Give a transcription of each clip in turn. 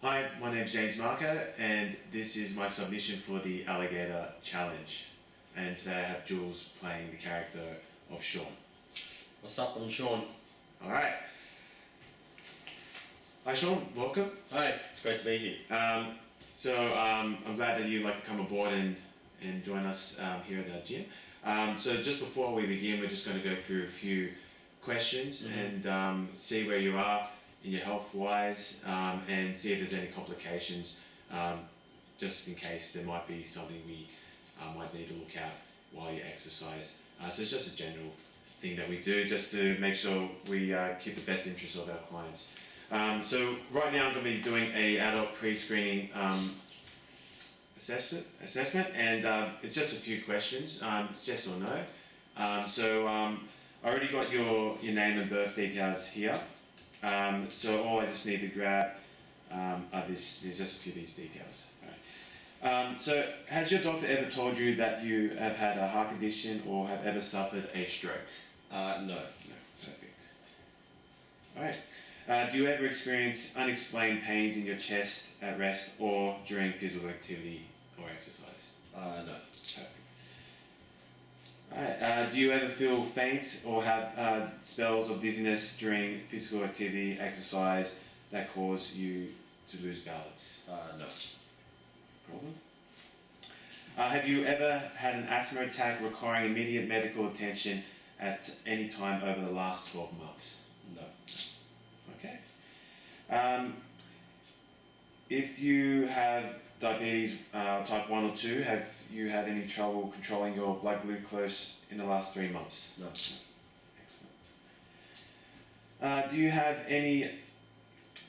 Hi, my name's James Marco, and this is my submission for the Alligator Challenge. And today I have Jules playing the character of Sean. What's up? I'm Sean. Alright. Hi Sean, welcome. Hi, it's great to be here. I'm glad that you'd like to come aboard and join us here at the gym. So just before we begin, we're just going to go through a few questions and see where you are in your health wise and see if there's any complications just in case there might be something we might need to look at while you exercise. So it's just a general thing that we do just to make sure we keep the best interests of our clients. So right now I'm going to be doing a adult pre-screening assessment and it's just a few questions, it's yes or no. I already got your name and birth details here. So all I just need to grab there's just a few of these details. Alright. So has your doctor ever told you that you have had a heart condition or have ever suffered a stroke? No. No, perfect. Alright. Do you ever experience unexplained pains in your chest at rest or during physical activity or exercise? No. Perfect. Alright. Do you ever feel faint or have spells of dizziness during physical activity, exercise that cause you to lose balance? No. Problem. Have you ever had an asthma attack requiring immediate medical attention at any time over the last 12 months? No. Okay. If you have diabetes type 1 or 2, have you had any trouble controlling your blood glucose in the last 3 months? No. Excellent. Do you have any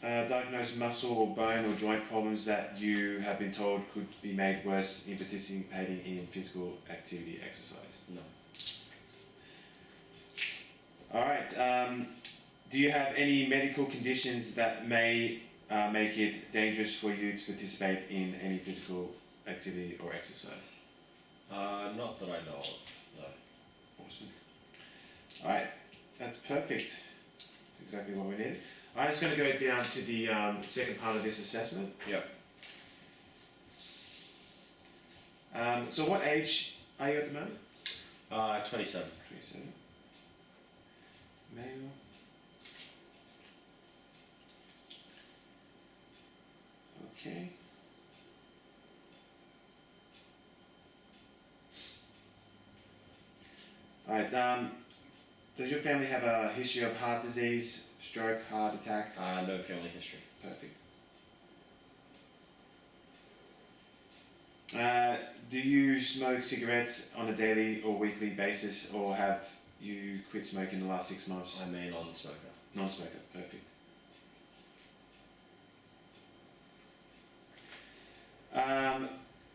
diagnosed muscle or bone or joint problems that you have been told could be made worse in participating in physical activity exercise? No. Alright, do you have any medical conditions that may make it dangerous for you to participate in any physical activity or exercise? Not that I know of, no. Awesome. Alright, that's perfect. That's exactly what we need. I'm just going to go down to the second part of this assessment. Yep. So what age are you at the moment? 27. 27. Male. Okay. Alright, does your family have a history of heart disease, stroke, heart attack? No family history. Perfect. Do you smoke cigarettes on a daily or weekly basis, or have you quit smoking in the last 6 months? I'm a non-smoker. Non-smoker, perfect.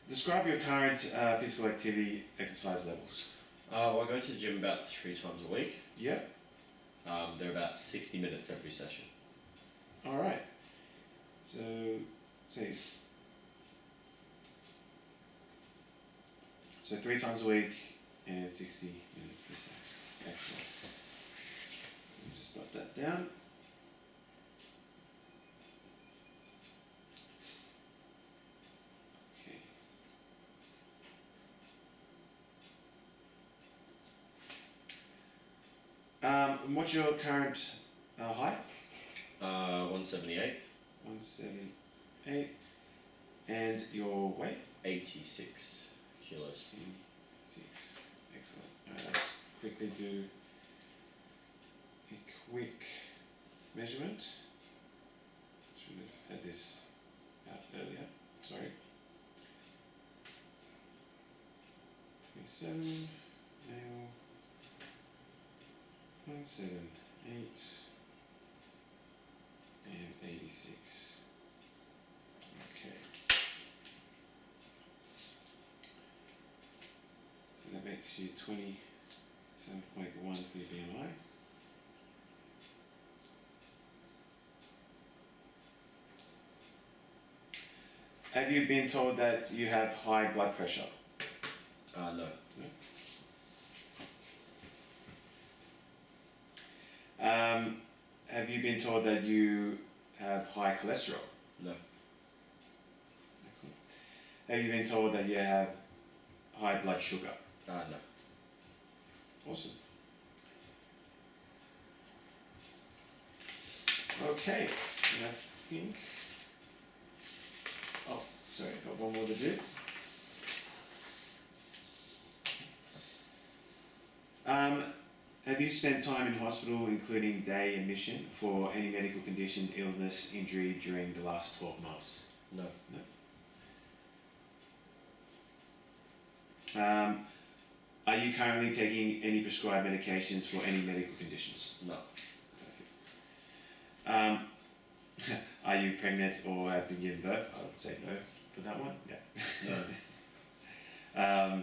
Describe your current physical activity exercise levels. I go to the gym about 3 times a week. Yep. They're about 60 minutes every session. Alright. So 3 times a week and 60 minutes per session. Excellent. Let me just jot that down. What's your current height? 178. 178. And your weight? 86 kilos. 86. Excellent. Alright, let's quickly do a quick measurement. Should have had this out earlier. Sorry. 27. Male. 178 and 86. Okay. So that makes you 27.1 for your BMI. Have you been told that you have high blood pressure? No. No? Have you been told that you have high cholesterol? No. Have you been told that you have high blood sugar? No. Awesome. Okay, and I think. Oh, sorry, got one more to do. Have you spent time in hospital, including day admission, for any medical condition, illness, injury during the last 12 months? No. Are you currently taking any prescribed medications for any medical conditions? No. Perfect. Are you pregnant or have been given birth? I would say no for that one. Yeah. No.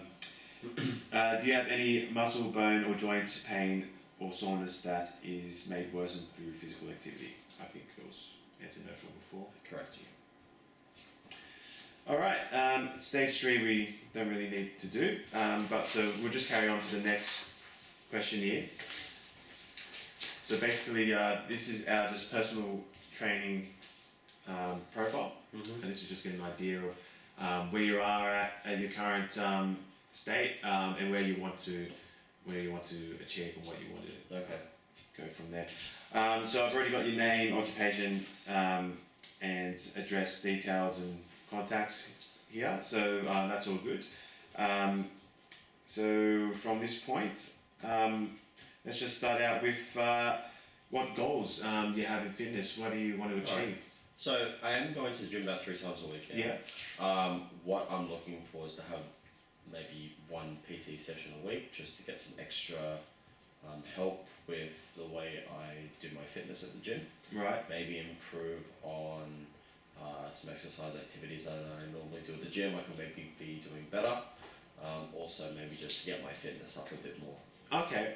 Do you have any muscle, bone, or joint pain or soreness that is made worse through physical activity? I think it was answered no from before. Correct. Alright, stage 3 we don't really need to do, but so we'll just carry on to the next question here. So basically, this is our just personal training profile, and this is just getting an idea of where you are at your current state and where you want to achieve and what you want to Okay. go from there. So I've already got your name, occupation, and address details and contacts here, so that's all good. So from this point, let's just start out with what goals do you have in fitness? What do you want to achieve? Right. So I am going to the gym about 3 times a week. Yeah. What I'm looking for is to have maybe 1 PT session a week, just to get some extra help with the way I do my fitness at the gym. Right. Maybe improve on some exercise activities that I normally do at the gym. I could maybe be doing better. Also, maybe just get my fitness up a bit more. Okay.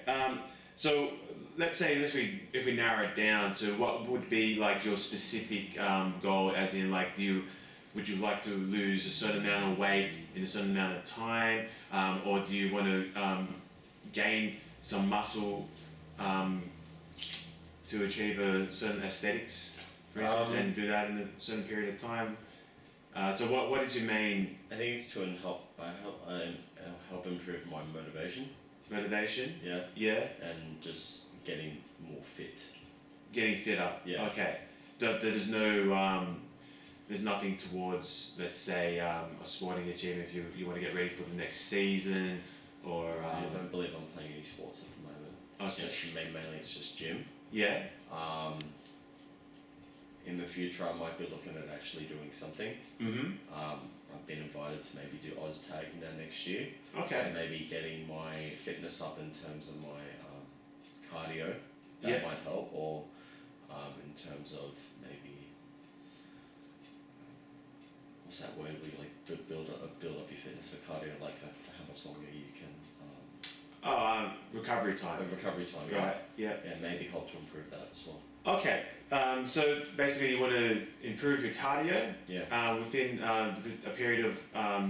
So let's say if we narrow it down to what would be like your specific goal, as in like would you like to lose a certain amount of weight in a certain amount of time, or do you want to gain some muscle to achieve a certain aesthetics, for instance, and do that in a certain period of time? So what is your main I think it's to help improve my motivation. motivation? Yeah. Yeah. And just getting more fit. Getting fitter. Yeah. Okay. There's no there's nothing towards, let's say, a sporting achievement if you want to get ready for the next season, or I don't believe I'm playing any sports at the moment. It's Okay. just mainly it's just gym. yeah. In the future, I might be looking at actually doing something. Mhm. I've been invited to maybe do OzTag now next year. Okay. So maybe getting my fitness up in terms of my cardio, that Yeah. might help, or in terms of maybe what's that word where you like build up your fitness for cardio, like for how much longer you can. Recovery time. Recovery time, Right. Yeah. Yeah, maybe help to improve that as well. Okay. So basically, you want to improve your cardio. Yeah. Within a period of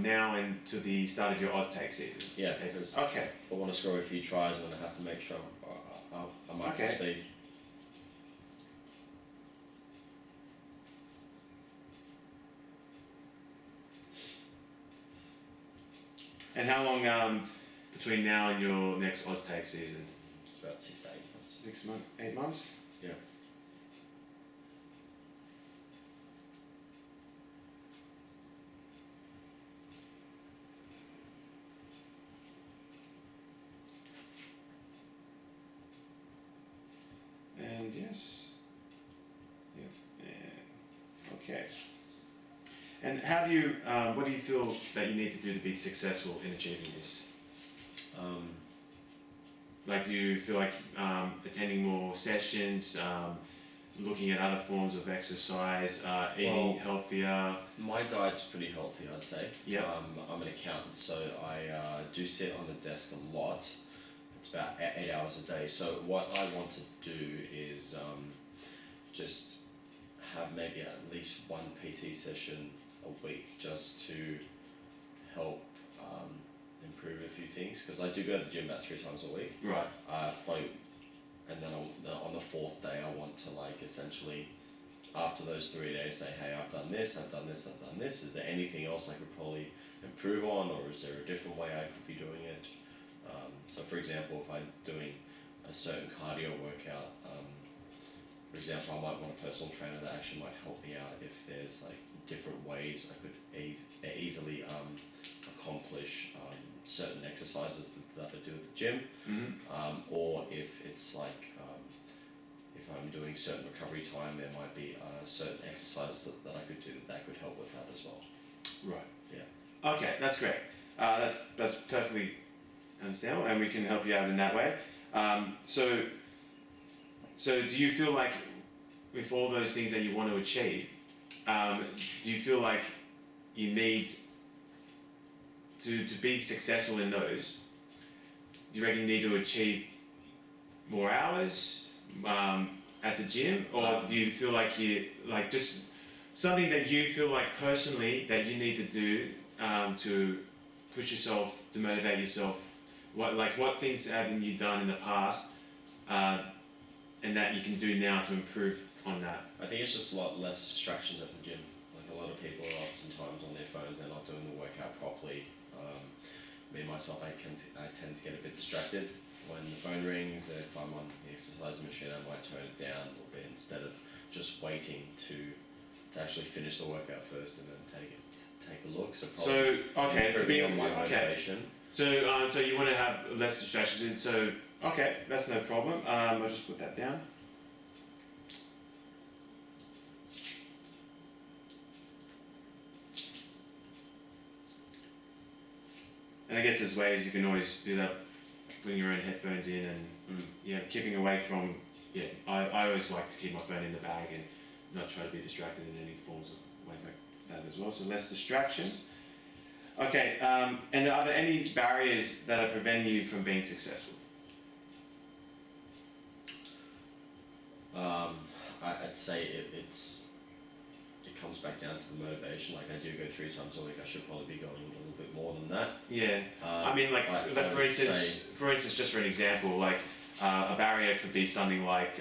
now and to the start of your OzTag season. Yeah. Because- Because Okay. if I want to score a few tries, I'm going to have to make sure I'm up Okay. to speed. And how long between now and your next OzTag season? It's about 6 to 8 months. 6 months, 8 months. Yeah. And yes. Yep. And okay. And how do you? What do you feel that you need to do to be successful in achieving this? Like, do you feel like attending more sessions, looking at other forms of exercise, eating healthier? My diet's pretty healthy, I'd say. Yeah. I'm an accountant, so I do sit on the desk a lot. It's about 8 hours a day. So what I want to do is just have maybe at least 1 PT session a week, just to help improve a few things. Because I do go to the gym about 3 times a week. Right. Probably, and then on the 4th day, I want to like essentially after those 3 days say, hey, I've done this, I've done this, I've done this. Is there anything else I could probably improve on, or is there a different way I could be doing it? So for example, if I'm doing a certain cardio workout, for example, I might want a personal trainer that actually might help me out if there's like different ways I could easily accomplish certain exercises that I do at the gym, or if it's like if I'm doing certain recovery time, there might be certain exercises that I could do that could help with that as well. Right. Yeah. Okay, that's great. That's perfectly understandable, and we can help you out in that way. So do you feel like with all those things that you want to achieve, do you feel like you need to be successful in those? Do you reckon you need to achieve more hours at the gym, or do you feel like you like just something that you feel like personally that you need to do to push yourself, to motivate yourself? What things haven't you done in the past, and that you can do now to improve on that? I think it's just a lot less distractions at the gym. Like a lot of people are oftentimes on their phones, they're not doing the workout properly. Me myself, I tend to get a bit distracted when the phone rings. If I'm on the exercise machine, I might turn it down a little bit instead of just waiting to actually finish the workout first and then take a look. So probably to be on my motivation. So you want to have less distractions. So okay, that's no problem. I'll just put that down. And I guess there's ways you can always do that, putting your own headphones in and keeping away from. Yeah, I always like to keep my phone in the bag and not try to be distracted in any forms of ways like that as well. So less distractions. Okay, and are there any barriers that are preventing you from being successful? I'd say it comes back down to the motivation. Like I do go 3 times a week. I should probably be going a little bit more than that. Yeah, I mean, for instance, just for an example, like a barrier could be something like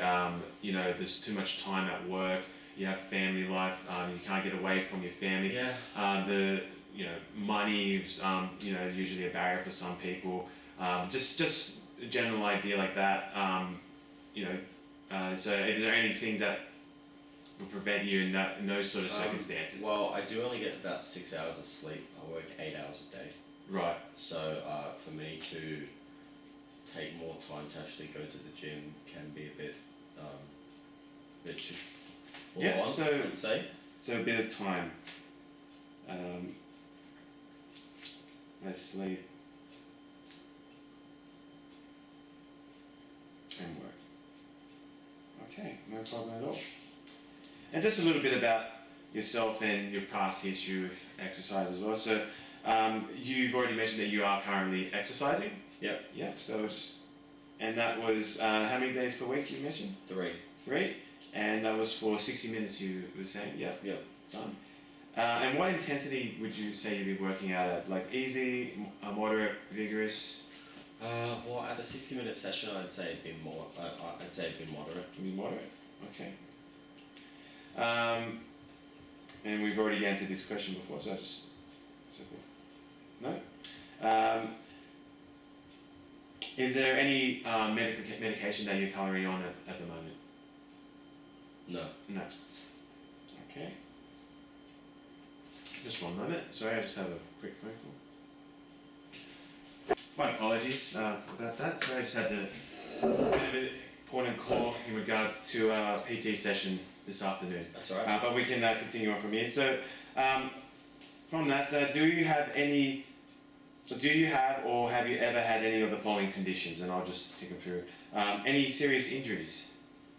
there's too much time at work. You have family life. You can't get away from your family. Yeah. Money is usually a barrier for some people. Just a general idea like that. So is there any things that would prevent you in those sort of circumstances? Well, I do only get about 6 hours of sleep. I work 8 hours a day. Right. So for me to take more time to actually go to the gym can be a bit too full on, I'd say. So a bit of time. Less sleep and work. Okay, no problem at all. And just a little bit about yourself and your past history with exercise as well. So you've already mentioned that you are currently exercising. Yep. Yep. And that was how many days per week you mentioned? 3. 3, and that was for 60 minutes. You were saying, yep. Yep. Done. And what intensity would you say you'd be working out at? Like easy, moderate, vigorous? Well, at a 60-minute session, I'd say it'd be more. I'd say it'd be moderate. It'd be moderate. Okay. And we've already answered this question before, so I just simple. No. Is there any medication that you're currently on at the moment? No. No. Okay. Just one moment. Sorry, I just have a quick phone call. My apologies about that. So I just had a bit of an important call in regards to our PT session this afternoon. That's all right. But we can continue on from here. So from that, do you have or have you ever had any of the following conditions? And I'll just take them through. Any serious injuries?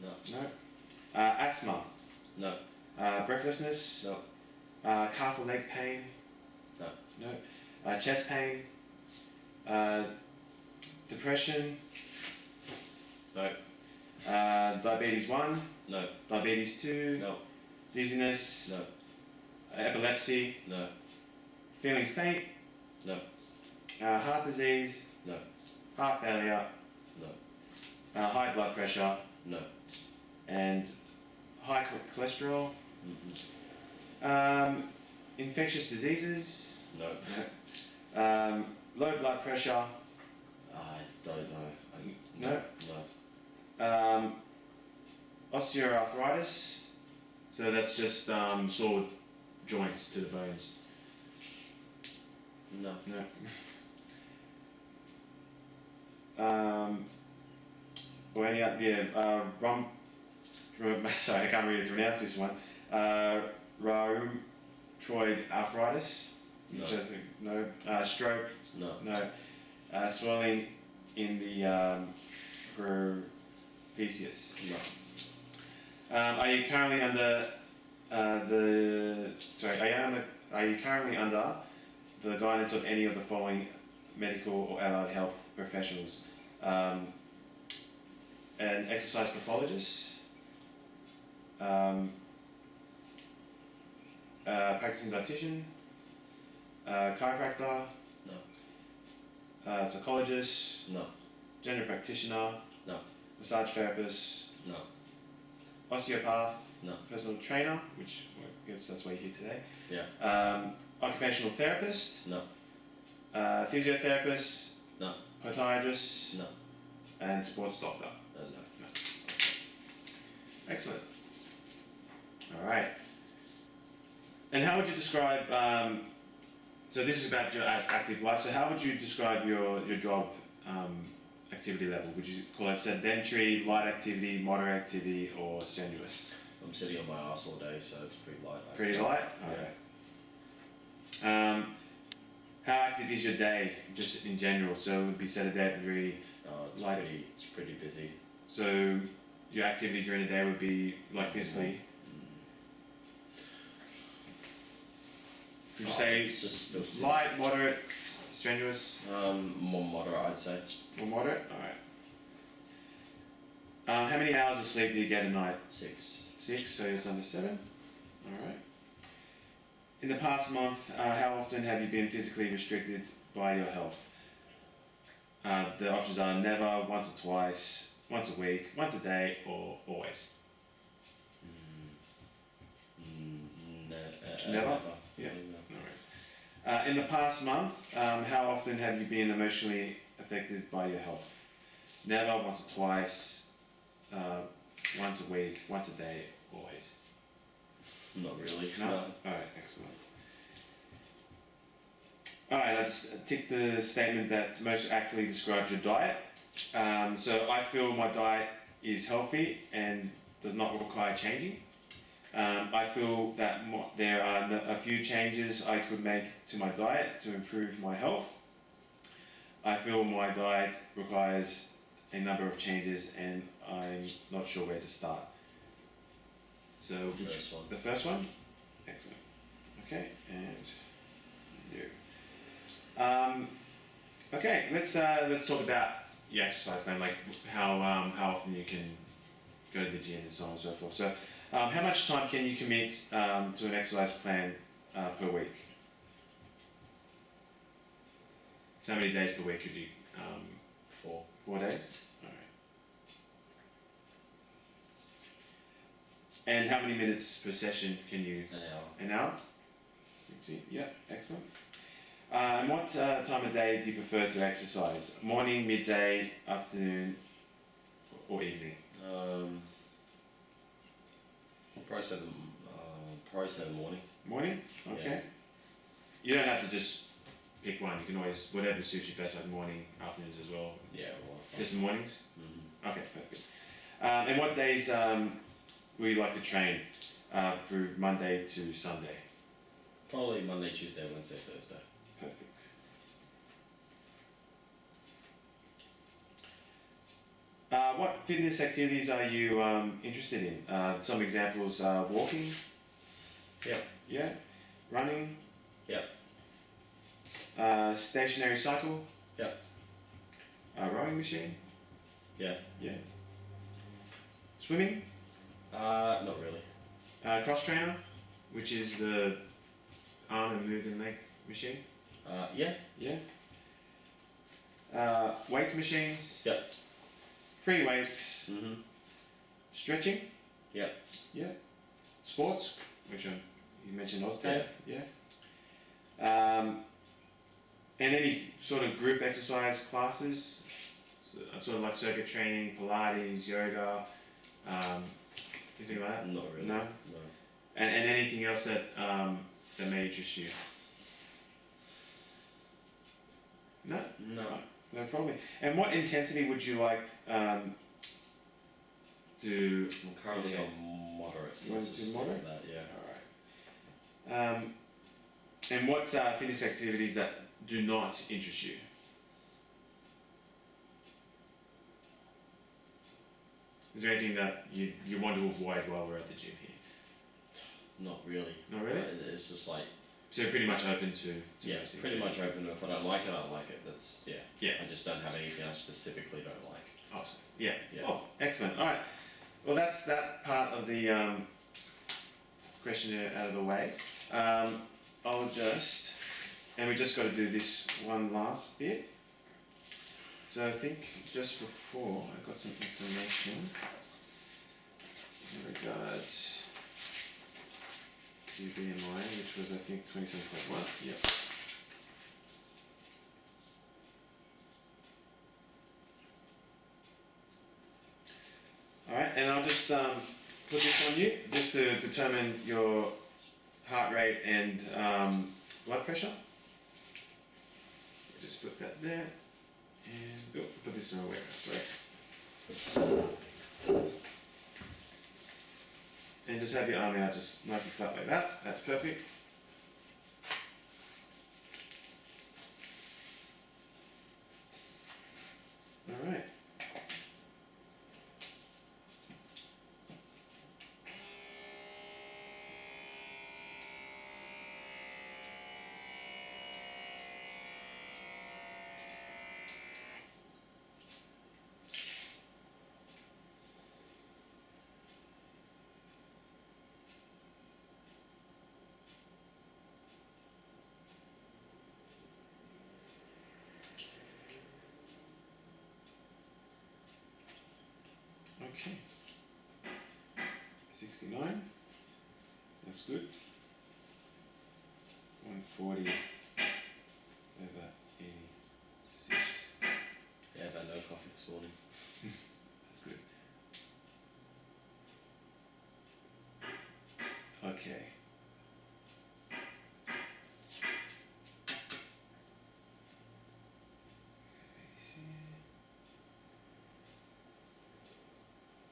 No. No. Asthma? No. Breathlessness? No. Calf or leg pain? No. No. Chest pain? Depression? No. Diabetes 1? No. Diabetes 2? No. Dizziness? No. Epilepsy? No. Feeling faint? No. Heart disease? No. Heart failure? No. High blood pressure? No. And high cholesterol, infectious diseases, No. low blood pressure, I don't know. No. No. osteoarthritis. So that's just sore joints to the bones. No. No. Or any other, sorry, I can't really pronounce this one. Rheumatoid arthritis. No. Which I think, no. Stroke. No. No. Swelling in the trapezius. No. Are you currently under Are you currently under the guidance of any of the following medical or allied health professionals? An exercise pathologist, practicing dietitian, chiropractor, No. Psychologist, No. general practitioner, No. massage therapist, No. osteopath, No. personal trainer, which I guess that's why you're here today. Yeah. Occupational therapist, No. physiotherapist, No. podiatrist, No. and sports doctor. No. Excellent. All right. And how would you describe? So this is about your active life. So how would you describe your job activity level? Would you call it sedentary, light activity, moderate activity, or strenuous? I'm sitting on my ass all day, so it's pretty light. I'd Pretty say. light. Yeah. Okay. How active is your day, just in general? So it would be sedentary. Light. It's pretty busy. So your activity during the day would be like physically. Would you say it's just still sitting. light, moderate, strenuous? More moderate, I'd say. More moderate? Alright. How many hours of sleep do you get a night? 6. 6, so it's under 7. Alright. In the past month, how often have you been physically restricted by your health? The options are never, once or twice, once a week, once a day, or always. Never? Yeah. No worries. In the past month, how often have you been emotionally affected by your health? Never, once or twice, once a week, once a day, always. Not really. No? Alright, excellent. Alright, I just ticked the statement that most accurately describes your diet. So I feel my diet is healthy and does not require changing. I feel that there are a few changes I could make to my diet to improve my health. I feel my diet requires a number of changes and I'm not sure where to start. So First one. the first one? Excellent. Okay, and you. Okay, let's talk about your exercise plan, like how often you can go to the gym and so on and so forth. So how much time can you commit to an exercise plan per week? So how many days per week could you? 4. 4 days? Alright. And how many minutes per session can you? An hour. An hour? 60. Yeah, excellent. And what time of day do you prefer to exercise? Morning, midday, afternoon, or evening? Probably say the morning. Morning? Okay. Yeah. You don't have to just pick one. You can always, whatever suits you best, like morning, afternoons as well. Yeah, right. Just mornings? Mm-hmm. Okay, perfect. And what days will you like to train through Monday to Sunday? Probably Monday, Tuesday, Wednesday, Thursday. Perfect. What fitness activities are you interested in? Some examples are walking. Yeah. Yeah. Running. Yeah. Stationary cycle. Yeah. Rowing machine. Yeah. Yeah. Swimming. Not really. Cross trainer, which is the arm and move and leg machine. Yeah. Yeah. Weights machines. Yeah. Free weights. Mm-hmm. Stretching. Yep. Yeah. Sports, which you mentioned Australia. Yeah. And any sort of group exercise classes, sort of like circuit training, Pilates, yoga, anything like that? Not really. No. And anything else that that may interest you? No. No. No problem. And what intensity would you like to? I'm currently on moderate. So You want let's to just do stick moderate? with that, yeah. All right. And what fitness activities that do not interest you? Is there anything that you want to avoid while we're at the gym here? Not really. Not really? It's just like, So you're pretty much open to yeah, most things, pretty yeah? much open. If I don't like it, I don't like it. That's, yeah. Yeah. I just don't have anything I specifically don't like. Awesome. Yeah. Yeah. Oh, excellent. All right. Well, that's that part of the questionnaire out of the way. I'll just, and we just got to do this one last bit. So I think just before I got some information in regards to BMI, which was I think 27.1. Yep. Alright, and I'll just put this on you just to determine your heart rate and blood pressure. Just put that there and put this in a warehouse, sorry. And just have your arm out just nice and flat like that. That's perfect. Alright. Okay. 69. That's good. 140 over 86. Yeah, I've had no coffee this morning. That's good. Okay.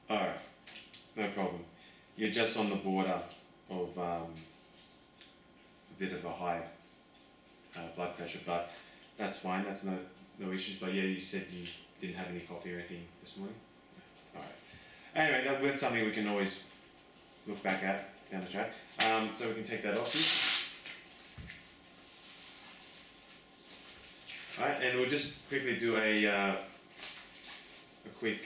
Alright, no problem. You're just on the border of a bit of a high blood pressure, but that's fine, that's no issues. But yeah, you said you didn't have any coffee or anything this morning? Alright. Anyway, that's something we can always look back at down the track. So we can take that off you. Alright, and we'll just quickly do a quick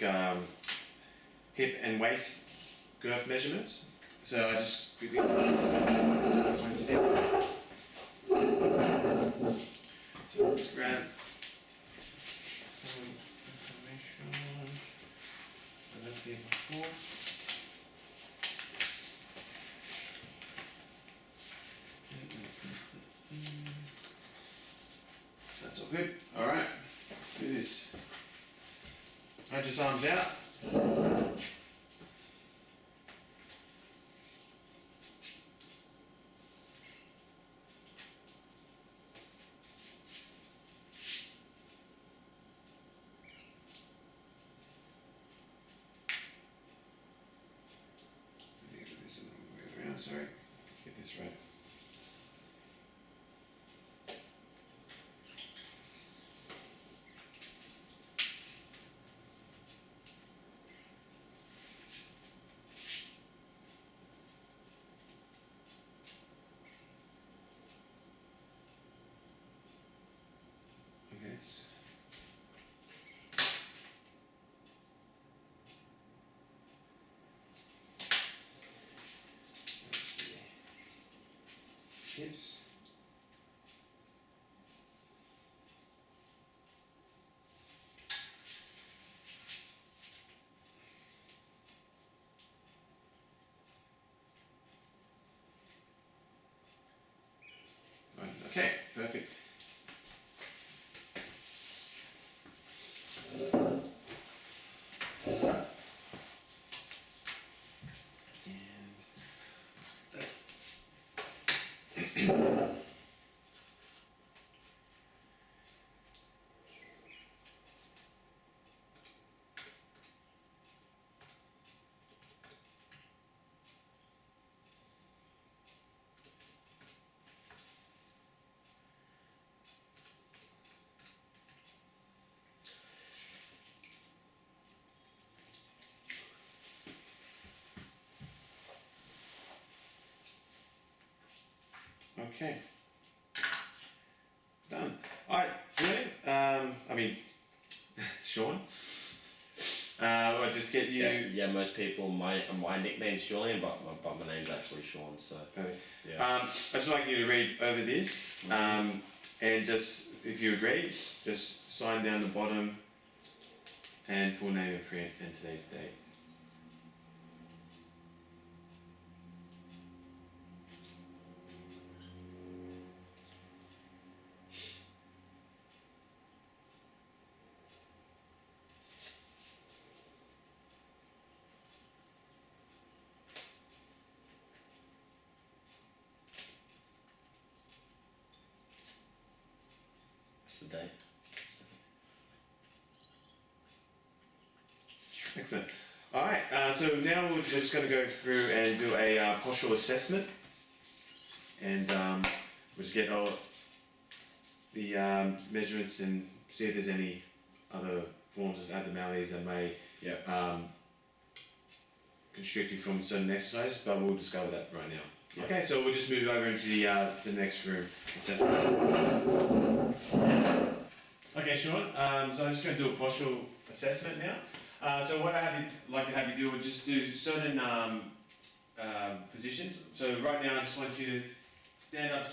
hip and waist girth measurements. So I just quickly one step. So let's grab some information I left here before. That's all good. Alright, let's do this. Hold your arms out. Get this in the way around, sorry. Get this right. Okay. Hips. Okay. Done. Alright, Julian. I mean, Sean. I'll just get you. Yeah, most people, my nickname's Julian, but my name's actually Sean, so. Perfect. Yeah. I'd just like you to read over this, and just, if you agree, just sign down the bottom and full name and print and today's date. What's the date? Excellent. Alright, so now we're just going to go through and do a postural assessment, and we'll just get all the measurements and see if there's any other forms of abnormalities that may constrict you from certain exercise, but we'll discover that right now. Yeah. Okay, so we'll just move over into the next room. Okay, Sean, so I'm just going to do a postural assessment now. So what like to have you do is just do certain positions. So right now I just want you to stand up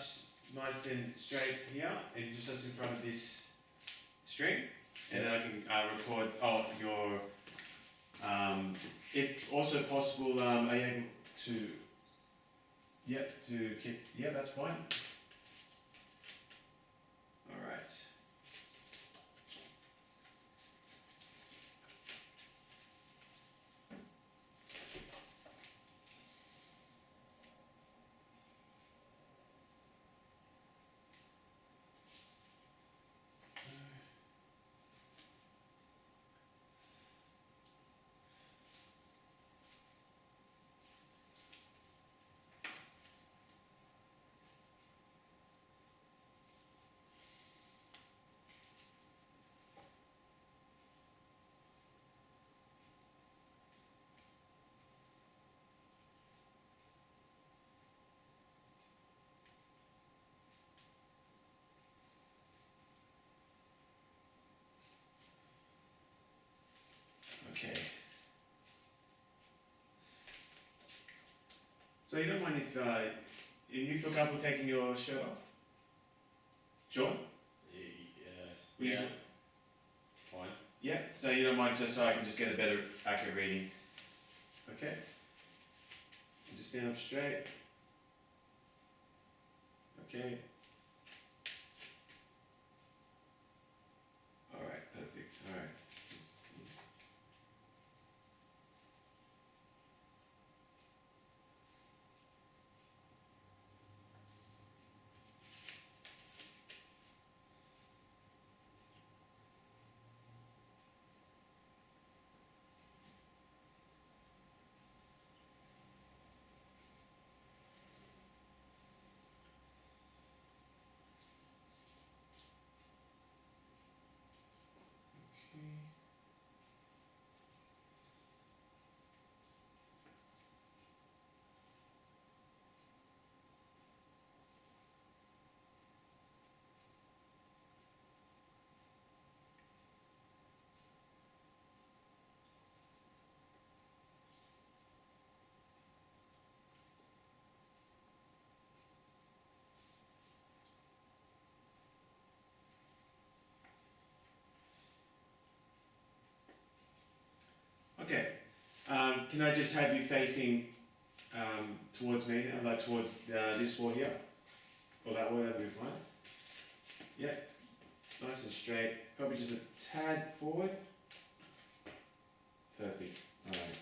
nice and straight here and just in front of this string, and then I can record your, if also possible, are you able to, that's fine. Alright. Okay. So you don't mind if you feel comfortable taking your shirt off? Sean? Yeah. Fine. Yeah, so you don't mind just so I can just get a better accurate reading. Okay. And just stand up straight. Okay. Alright, perfect. Alright. Okay. Can I just have you facing towards me, like towards this wall here? Or that wall, that'd be fine. Yeah. Nice and straight. Probably just a tad forward. Perfect. Alright.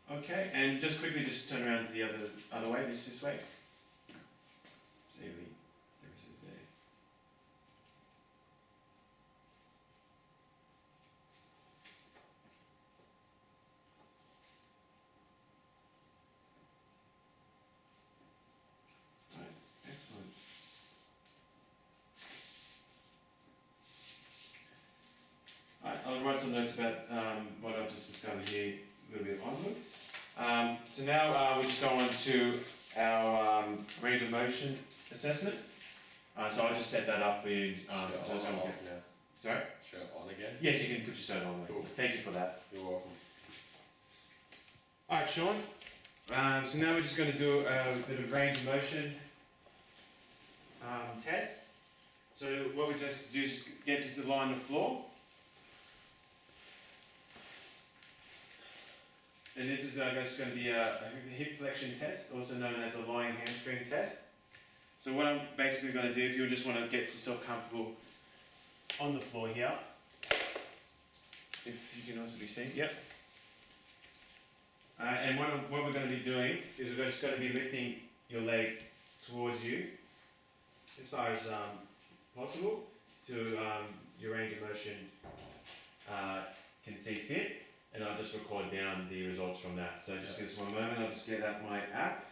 Okay, and just quickly just turn around to the other way, this way. See the differences there. Right, excellent. Right, I'll write some notes about what I've just discovered here a little bit onward. So now we just go on to our range of motion assessment. So I'll just set that up for you. Shirt on just and go- off now. Sorry? Shirt on again. Yes, you can put your shirt on. Cool. Thank you for that. You're welcome. Alright, Sean. So now we're just going to do a bit of range of motion test. So what we just do is just get you to lie on the floor. And this is just going to be a hip flexion test, also known as a lying hamstring test. So what I'm basically going to do, if you just want to get yourself comfortable on the floor here, if you can also be seen, yep. And what we're going to be doing is we're just going to be lifting your leg towards you as far as possible to your range of motion can see fit, and I'll just record down the results from that. So just give us one moment, I'll just get out my app.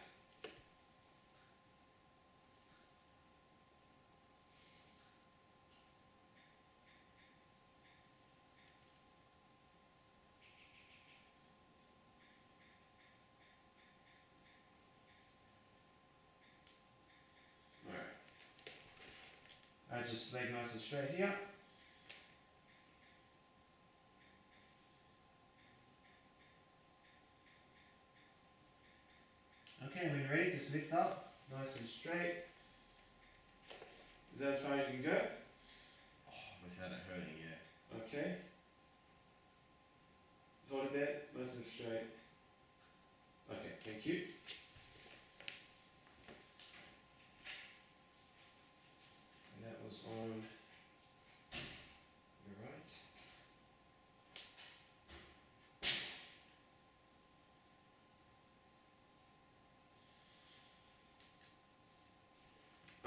Just leg nice and straight here. Okay, when you're ready, just lift up, nice and straight. Is that as far as you can go? Oh, without it hurting, yeah. Okay. Hold it there, nice and straight. Okay, thank you. And that was on your right.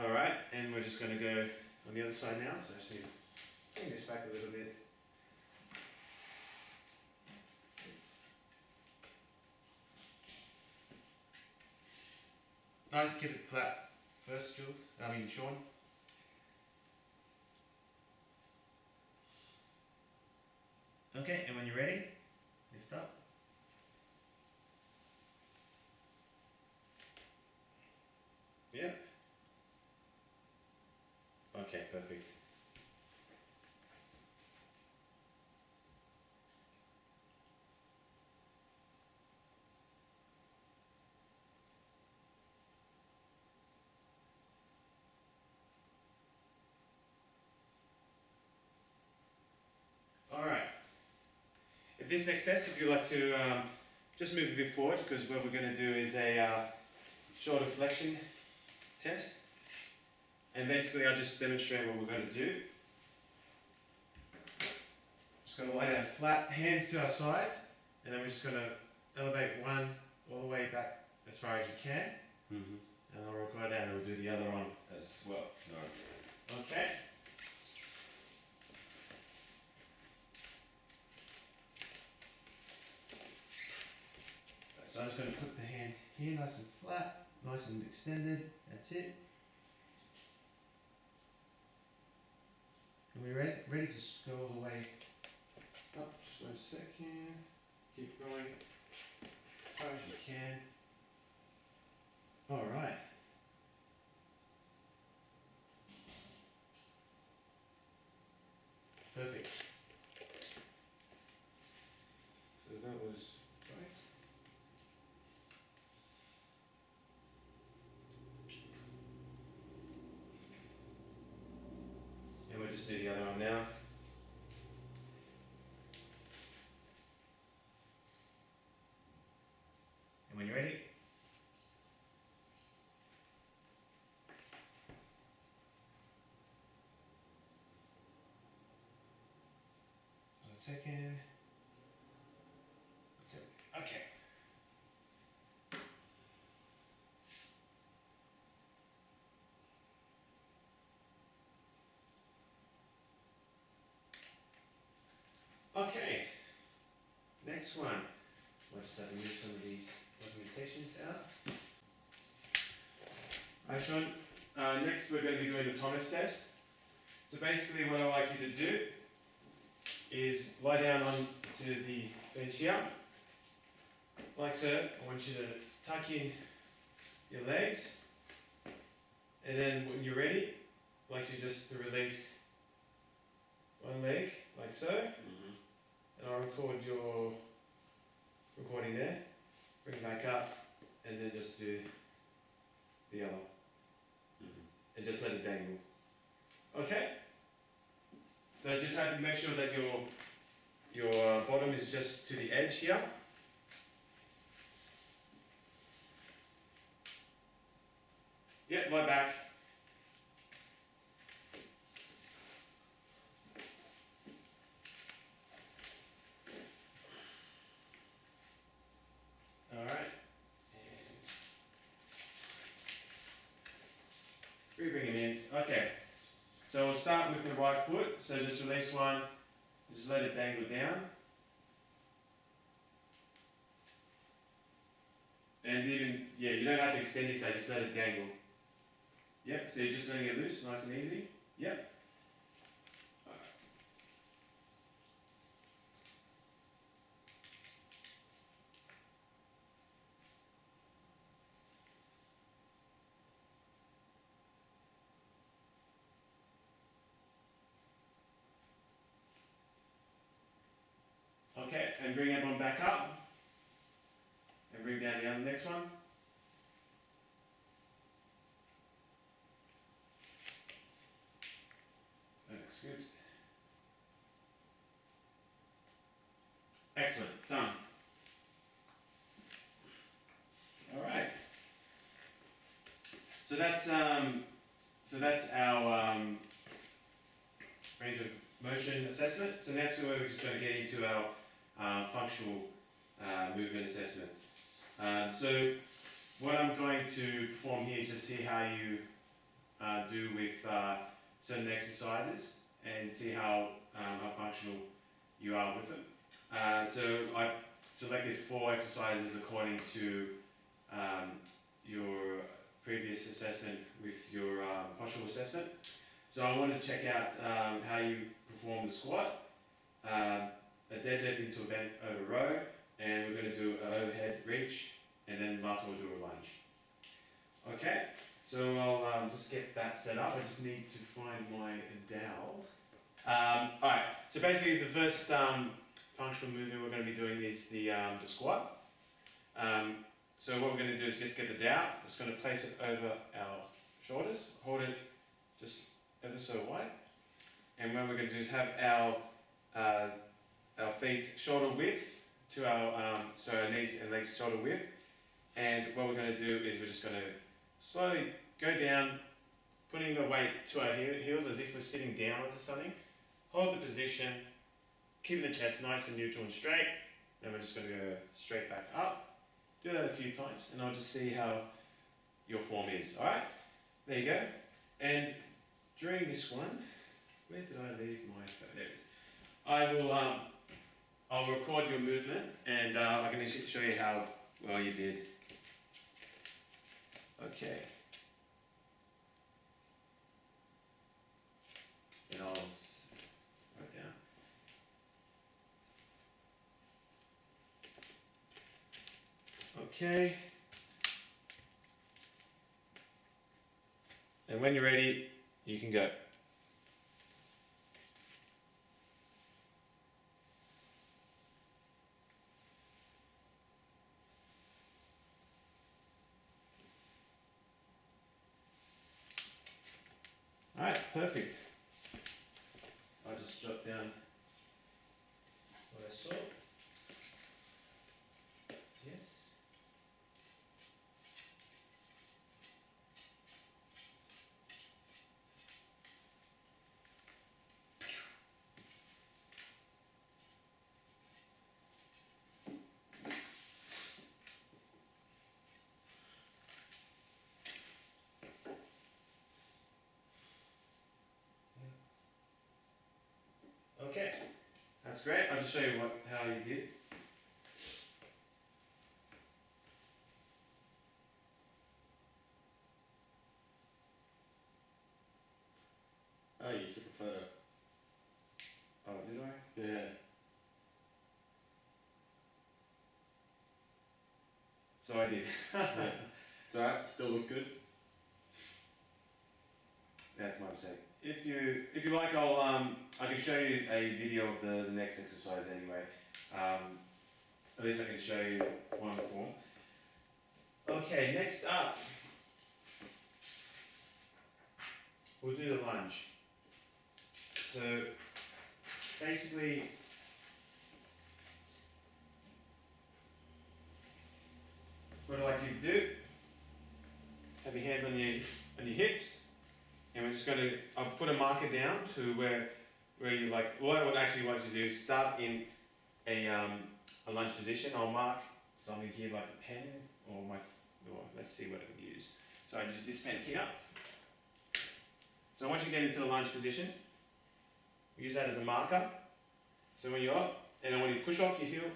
Alright, and we're just going to go on the other side now, so actually bring this back a little bit. Nice, keep it flat first, Sean. Okay, and when you're ready, lift up. Yeah. Okay, perfect. Alright. If this next test, if you'd like to just move a bit forward, because what we're going to do is a shoulder flexion test. And basically I'll just demonstrate what we're going to do. Just going to lay down flat, hands to our sides, and then we're just going to elevate one all the way back as far as you can. And I'll record that and we'll do the other one as well. No. Okay. So I'm just going to put the hand here nice and flat, nice and extended, that's it. And we're ready to just go all the way up, just 1 second, keep going as far as you can. Alright. Perfect. So that was right. And we'll just do the other one now. And when you're ready, second. Okay. Okay, next one. I'll just have to move some of these documentations out. Alright, Sean. Next, we're going to be doing the Thomas test. So basically, what I'd like you to do is lie down onto the bench here, like so. I want you to tuck in your legs, and then when you're ready, I'd like you just to release one leg, like so, and I'll record your recording there, bring it back up, and then just do the other, and just let it dangle. Okay? So just have to make sure that your bottom is just to the edge here. Yep, lie back. Alright. And bring it in. Okay. So we'll start with the right foot. So just release one, just let it dangle down. And even, yeah, you don't have to extend this, just let it dangle. Yep, so you're just letting it loose, nice and easy. Yep. Okay, and bring everyone back up. And bring down the other next one. That looks good. Excellent, done. Alright. So that's our range of motion assessment. So next we're just going to get into our functional movement assessment. So what I'm going to perform here is just see how you do with certain exercises and see how functional you are with them. So I've selected 4 exercises according to your previous assessment with your postural assessment. So I want to check out how you perform the squat, a deadlift into a bent over row, and we're going to do an overhead reach, and then last one we'll do a lunge. Okay, so I'll just get that set up. I just need to find my dowel. Alright, so basically the first functional movement we're going to be doing is the squat. So what we're going to do is just get the dowel. I'm just going to place it over our shoulders, hold it just ever so wide, and what we're going to do is have our feet shoulder width to our so our knees and legs shoulder width, and what we're going to do is we're just going to slowly go down, putting the weight to our heels as if we're sitting down onto something. Hold the position, keeping the chest nice and neutral and straight, and we're just going to go straight back up. Do that a few times, and I'll just see how your form is. Alright, there you go. And during this one, where did I leave my phone? There it is. I'll record your movement, and I can show you how well you did. Okay. And I'll write down. Okay. And when you're ready, you can go. Alright, perfect. I'll just jot down what I saw. Yes. Okay. great. I'll just show you how you did. Oh, you took a photo. Oh, did I? Yeah. So I did. Yeah. It's alright, still look good. That's my mistake. If you like, I can show you a video of the next exercise anyway. At least I can show you one form. Okay, next up, we'll do the lunge. So basically, what I'd like you to do, have your hands on your hips, and we're just going to, I'll put a marker down to where you like, what I would actually like you to do is start in a lunge position. I'll mark something here like a pen or let's see what I would use. So I use this pen here. So once you get into the lunge position, use that as a marker. So when you're up, and I want you to push off your heel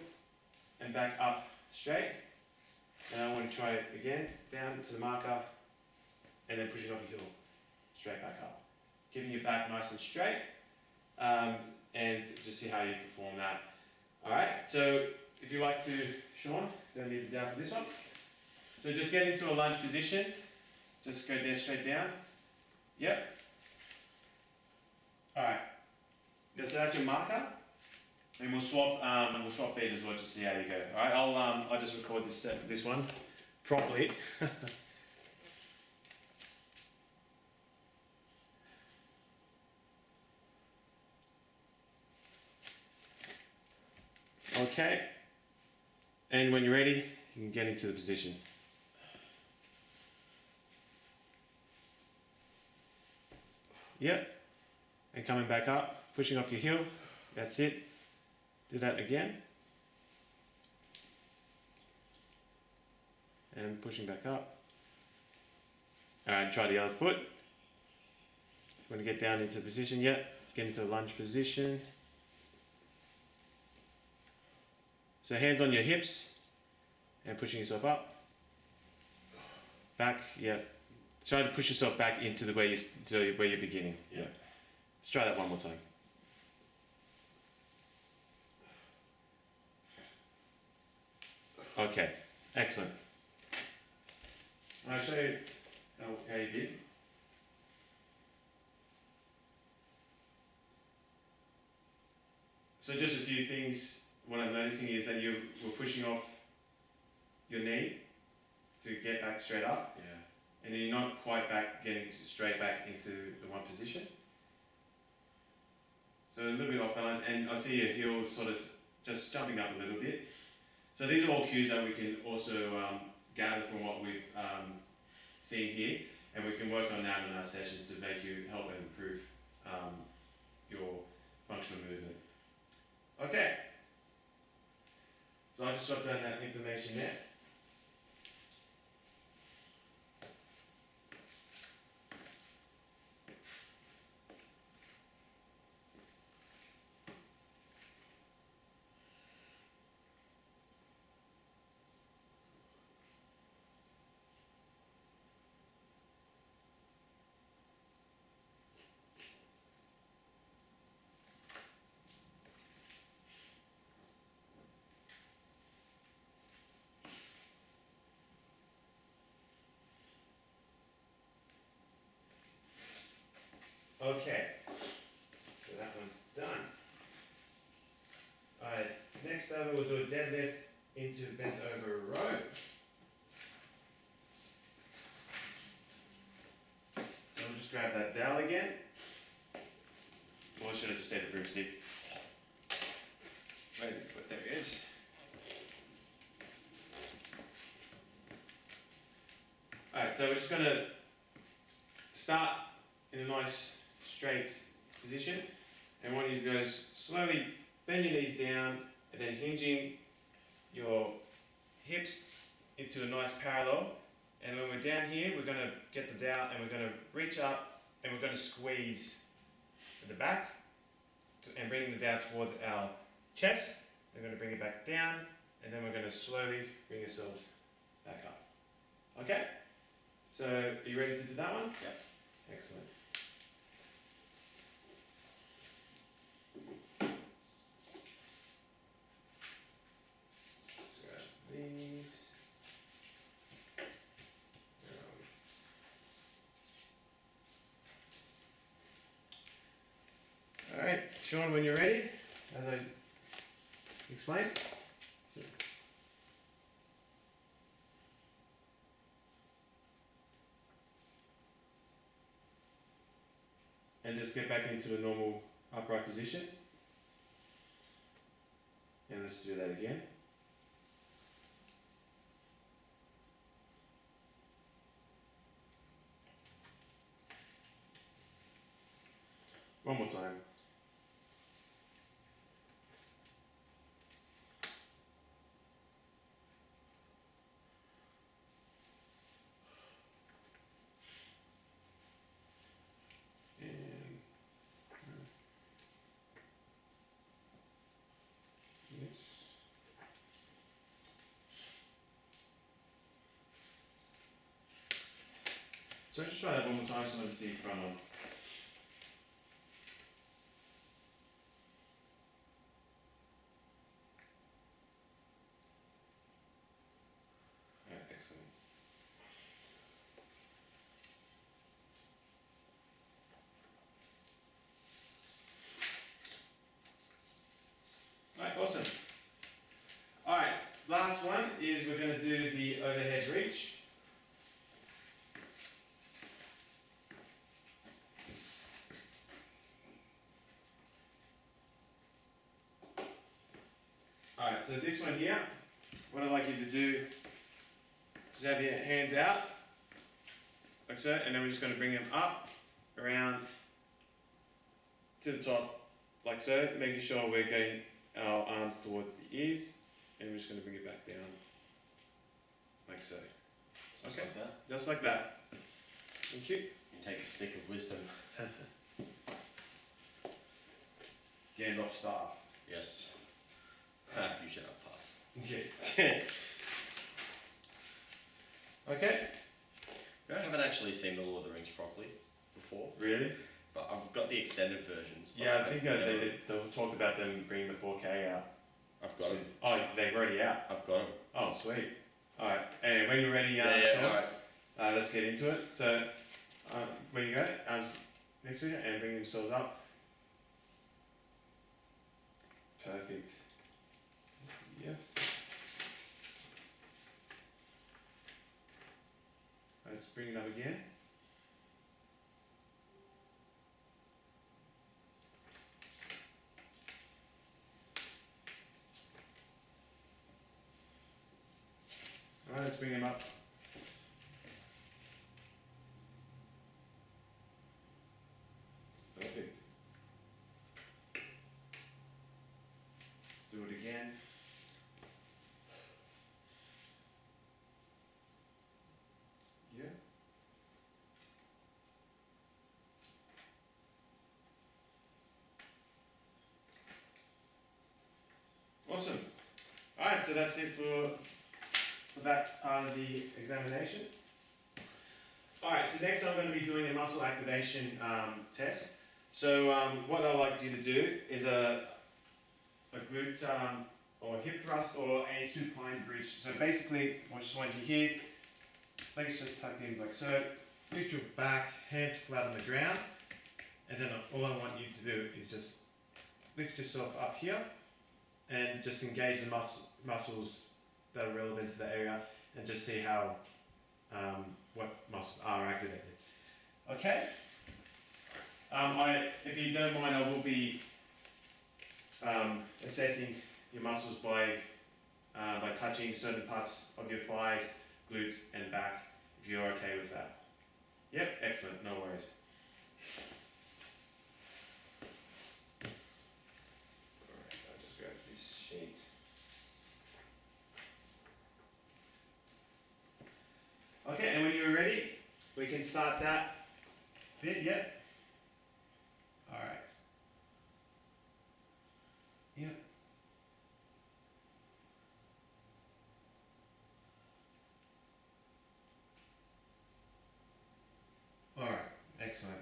and back up straight. And I want to try it again, down to the marker, and then push it off your heel, straight back up. Keeping your back nice and straight, and just see how you perform that. Alright, so if you like to, Sean, don't need it down for this one. So just get into a lunge position, just go there straight down. Yep. Alright, so that's your marker. And we'll swap feet as well, just to see how you go. All right, I'll just record this one properly. Okay. And when you're ready, you can get into the position. Yep. And coming back up, pushing off your heel. That's it. Do that again. And pushing back up. Alright, try the other foot. When you get down into position, yep. Get into a lunge position. So hands on your hips and pushing yourself up. Back, yep. Try to push yourself back into where you're beginning. Yeah. Let's try that one more time. Okay, excellent. I'll show you how you did. So just a few things, what I'm noticing is that you were pushing off your knee to get back straight up. Yeah. And then you're not quite getting straight back into the one position. So a little bit off balance, and I see your heels sort of just jumping up a little bit. So these are all cues that we can also gather from what we've seen here, and we can work on that in our sessions to make you help and improve your functional movement. Okay. So I just jot down that information there. Okay, so that one's done. Alright, next over we'll do a deadlift into bent over row. So we'll just grab that dowel again. Or should I just say the broomstick? Wait, but there it is. Alright, so we're just going to start in a nice straight position, and what you do is slowly bend your knees down and then hinging your hips into a nice parallel, and when we're down here we're going to get the dowel and we're going to reach up and we're going to squeeze at the back and bring the dowel towards our chest. We're going to bring it back down, and then we're going to slowly bring yourselves back up. Okay? So, are you ready to do that one? Yep. Excellent. Let's grab these. Alright, Sean, when you're ready, as I explained. So, and just get back into the normal upright position. And let's do that again. One more time. And yes. So just try that one more time so I can see front on. Alright, excellent. Alright, awesome. Alright, last one is we're going to do the overhead reach. Alright, so this one here, what I'd like you to do is have your hands out, like so, and then we're just going to bring them up, around, to the top, like so, making sure we're getting our arms towards the ears, and we're just going to bring it back down, like so. Just Okay. like that. Just like that. Thank you. You take a stick of wisdom. Gandalf staff. Yes. Ha, you should have passed. Yeah. Okay. I haven't actually seen the Lord of the Rings properly before, Really? but I've got the extended versions. but Yeah, I think never- they talked about them bringing the 4K out. I've got them. Oh, they're already out. I've got them. Oh, sweet. Alright, anyway, when you're ready, Yeah, Sean, alright. let's get into it. So, when you go, arms next to you and bring yourselves up. Perfect. Yes. Let's bring it up again. Alright, let's bring him up. Perfect. Let's do it again. Yeah. Awesome. Alright, so that's it for that part of the examination. Alright, so next I'm going to be doing a muscle activation test. So what I'd like you to do is a glute or hip thrust or a supine bridge. So basically, I just want you here, legs just tucked in like so, lift your back, hands flat on the ground, and then all I want you to do is just lift yourself up here and just engage the muscles that are relevant to the area and just see how what muscles are activated. Okay? If you don't mind, I will be assessing your muscles by touching certain parts of your thighs, glutes and back, if you're okay with that. Yep, excellent, no worries. Alright, I'll just grab this sheet. Okay, and when you're ready, we can start that bit, yep. Alright. Yep. Excellent.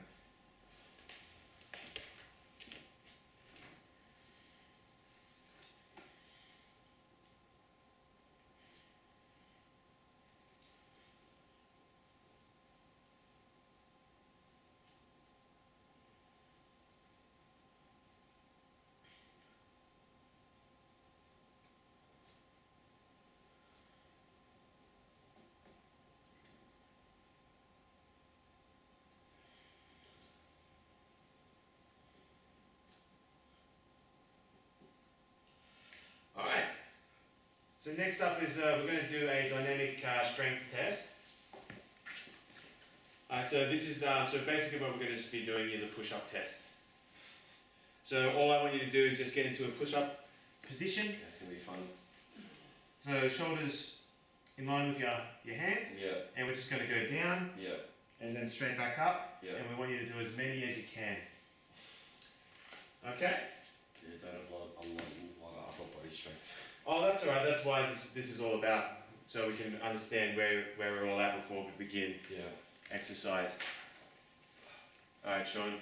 Alright, so next up is we're going to do a dynamic strength test. So this is so basically what we're going to just be doing is a push-up test. So all I want you to do is just get into a push-up position. Yeah, it's gonna be fun. So shoulders in line with your hands, Yeah. and we're just going to go down Yeah. and then straight back up, Yeah. and we want you to do as many as you can. Okay? Yeah, don't have a lot of upper body strength. Oh, that's alright, that's why this is all about, so we can understand where we're all at before we begin Yeah. exercise. Alright, Sean.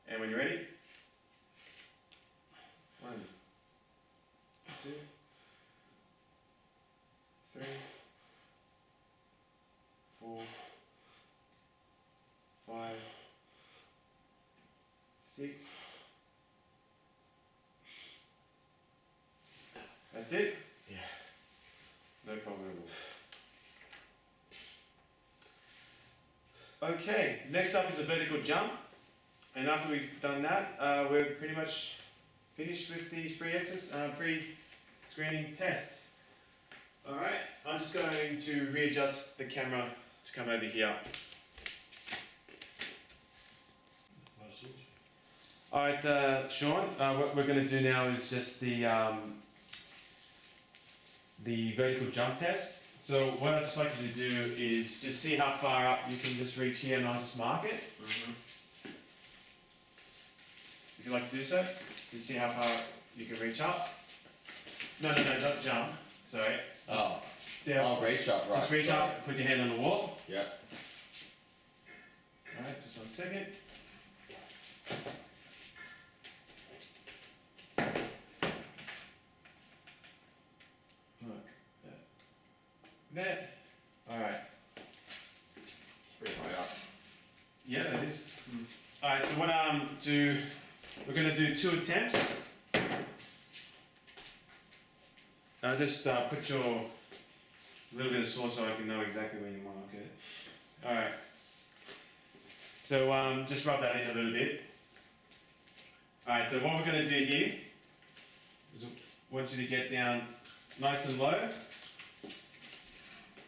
And when you're ready? 1, 2, 3, 4, 5, 6. That's it? Yeah. No problem at all. Okay, next up is a vertical jump. And after we've done that, we're pretty much finished with these pre-screening tests. Alright, I'm just going to readjust the camera to come over here. Alright, Sean, what we're going to do now is just the vertical jump test. So what I'd just like you to do is just see how far up you can just reach here, and I'll just mark it. If you'd like to do so, just see how far you can reach up. No, don't jump. Sorry. Oh. See how, I'll reach up, right. just reach up, put your hand on the wall. Yeah. Alright, just 1 second. Look. There. Alright. It's pretty high up. Yeah, that is. Alright, so we're going to do 2 attempts. Just put your little bit of sauce so I can know exactly where you want to get it. Alright. So just rub that in a little bit. Alright, so what we're going to do here is I want you to get down nice and low.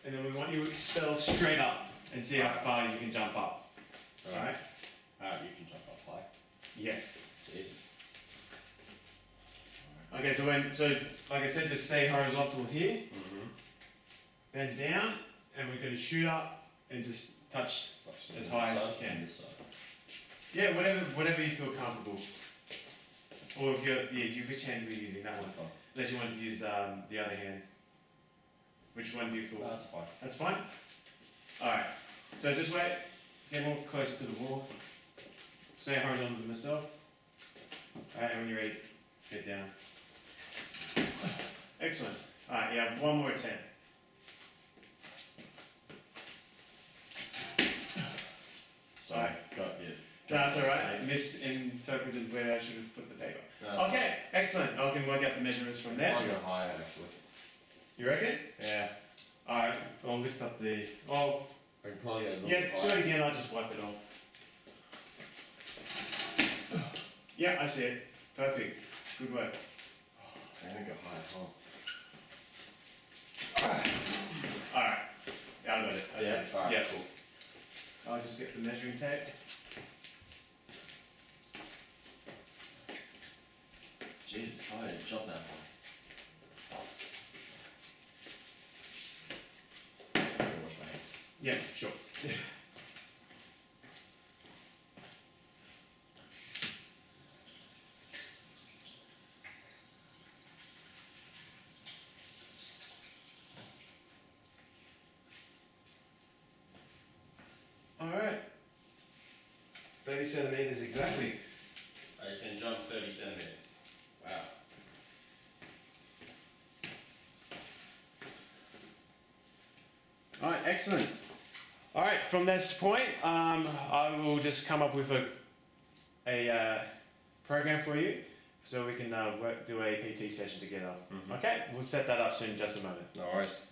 And then we want you to expel straight up and see how far you can jump up. Alright? You can jump up high. Yeah. Jesus. Okay, so like I said, just stay horizontal here. Bend down, and we're going to shoot up and just touch as high as you can. This side. Yeah, whatever you feel comfortable. Or if which hand are we using? That one. Unless you want to use the other hand. Which one do you feel? No, that's fine. That's fine? Alright, so just wait. Let's get more closer to the wall. Stay horizontal to myself. Alright, and when you're ready, get down. Excellent. Alright, yeah, one more attempt. Sorry, got you. That's alright. I misinterpreted where I should have put the paper. No, Okay, excellent. I can work out the measurements from there. I'll go higher actually. You reckon? Yeah. Alright, I'll lift up the. Oh, I can probably go a little yeah, bit do higher. it again. I'll just wipe it off. Yeah, I see it. Perfect. Good work. I'm gonna go higher. Alright. Yeah, I got it. I see Yeah, it. alright, Yeah, cool. I'll just get the measuring tape. Jesus, how did I jump that high? I'm gonna wash my hands. Yeah, sure. 30 centimeters exactly. I can jump 30 centimeters. Wow. Alright, excellent. Alright, from this point, I will just come up with a program for you so we can do a PT session together. Okay, we'll set that up soon in just a moment. No worries.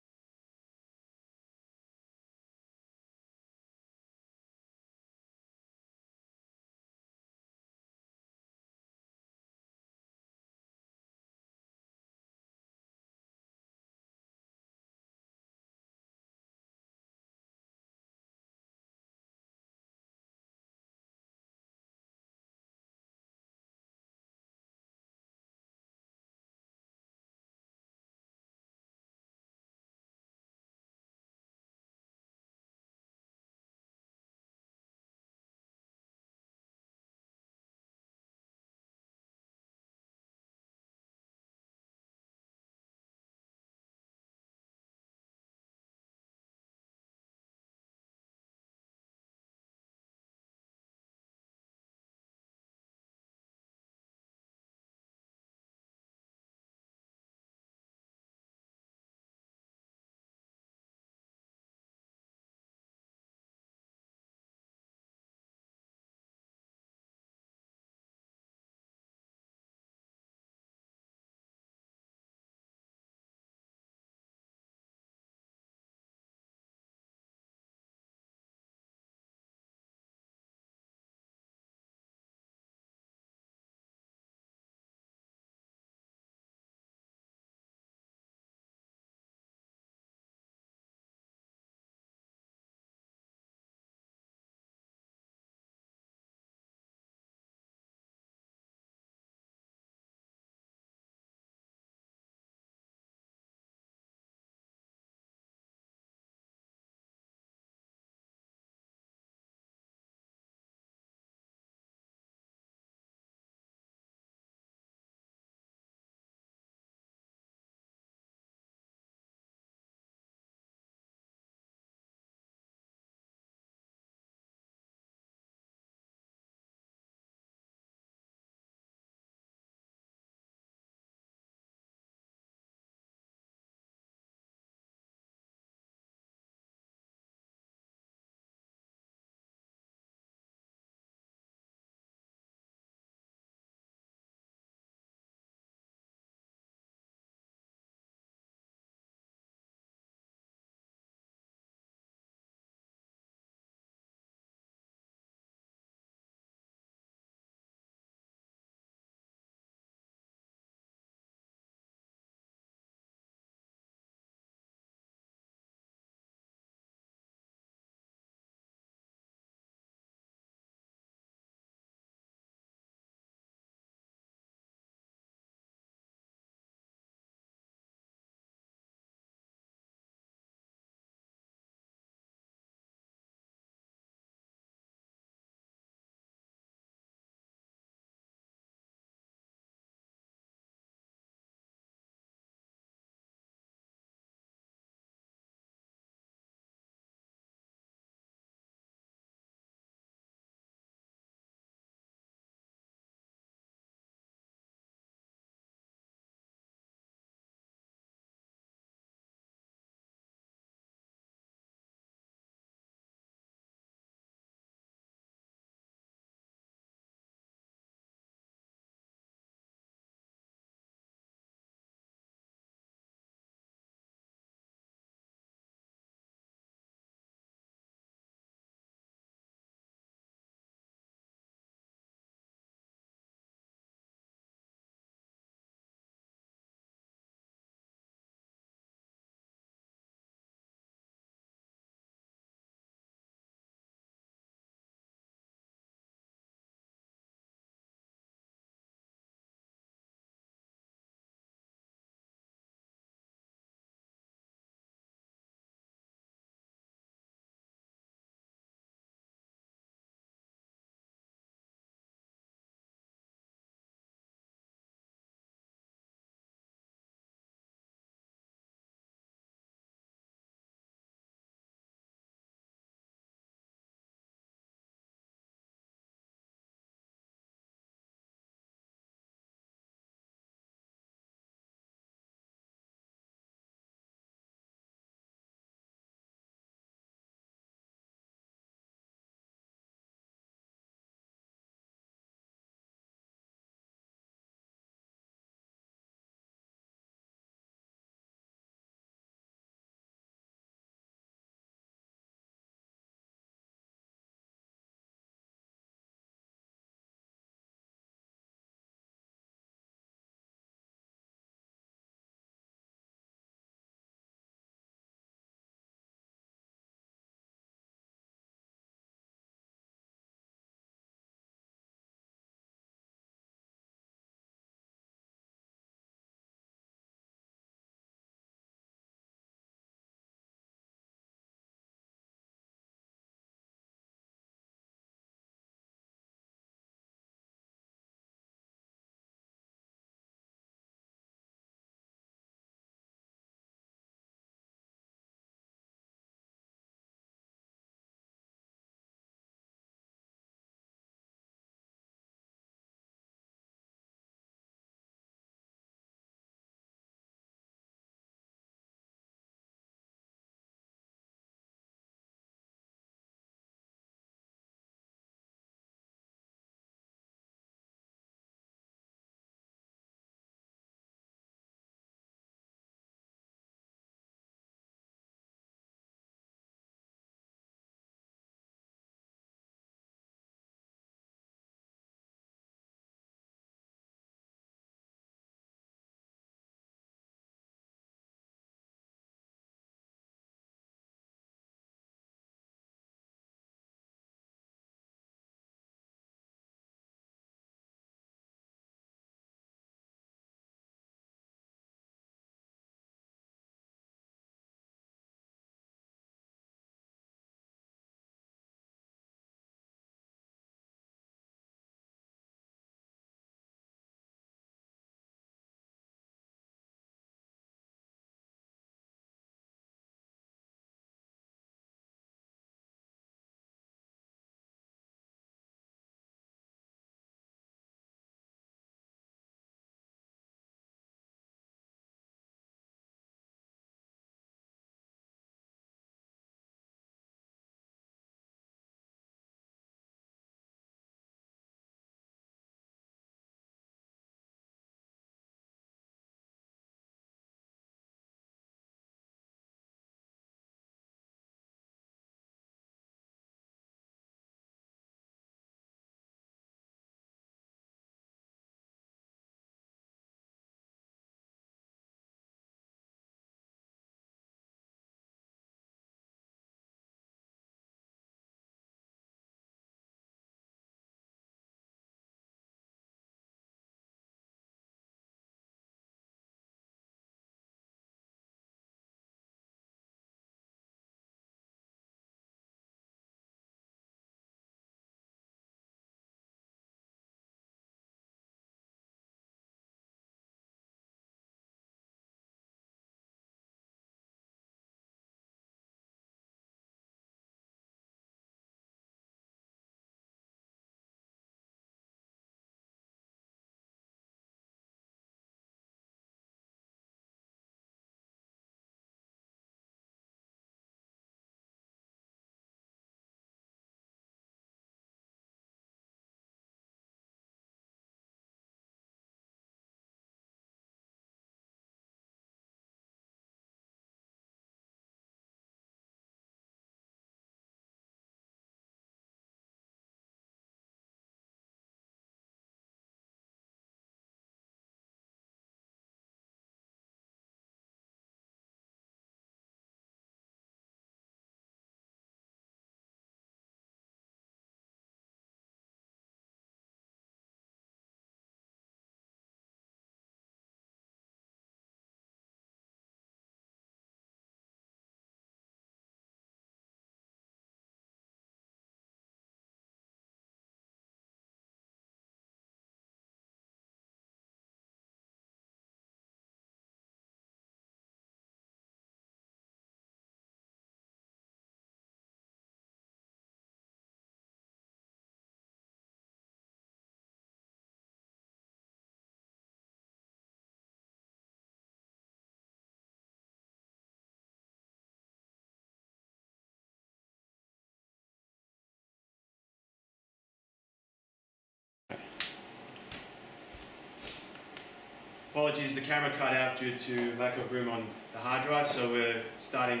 Apologies, the camera cut out due to lack of room on the hard drive, so we're starting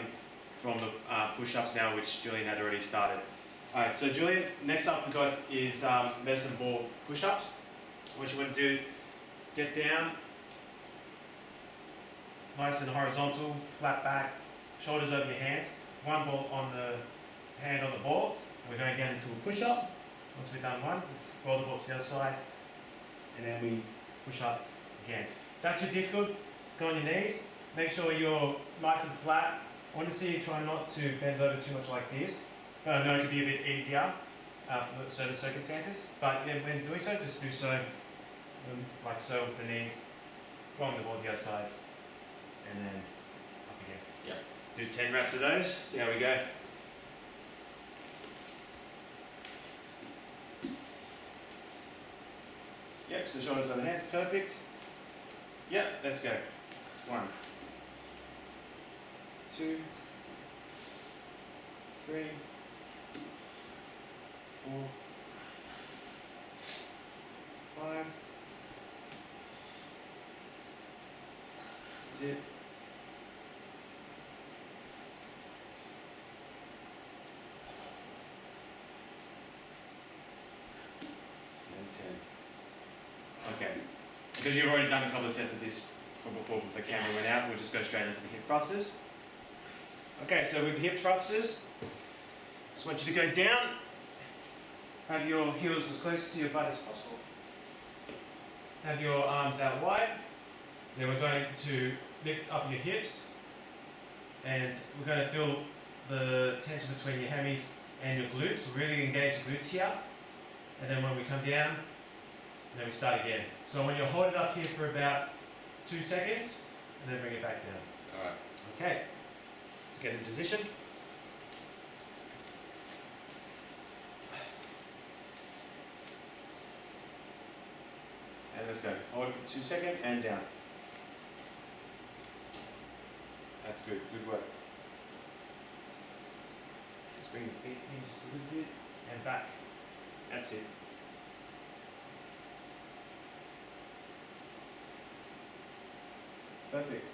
from the push-ups now, which Julian had already started. Alright, so Julian, next up we got is medicine ball push-ups. What you want to do is get down, nice and horizontal, flat back, shoulders over your hands, one ball on the hand on the ball. We're going down into a push-up. Once we've done one, we roll the ball to the other side, and then we push up again. If that's too difficult, just go on your knees. Make sure you're nice and flat. I want to see you try not to bend over too much like this. But I know it could be a bit easier for certain circumstances, but when doing so, just do so like so with the knees. Go on the ball to the other side, and then up again. Yeah. Let's do 10 reps of those, see how we go. Yep, so shoulders over the hands, perfect. Yep, let's go. It's 1, 2, 3, 4, 5. That's it. And 10. Okay. Because you've already done a couple of sets of this from before the camera went out, we'll just go straight into the hip thrusters. Okay, so with hip thrusters, just want you to go down, have your heels as close to your butt as possible, have your arms out wide, then we're going to lift up your hips, and we're going to feel the tension between your hammies and your glutes, so really engage the glutes here, and then when we come down, then we start again. So when you hold it up here for about 2 seconds, and then bring it back down. Alright. Okay, let's get in position. And let's go. Hold it for 2 seconds and down. That's good, good work. Let's bring the feet in just a little bit and back. That's it. Perfect.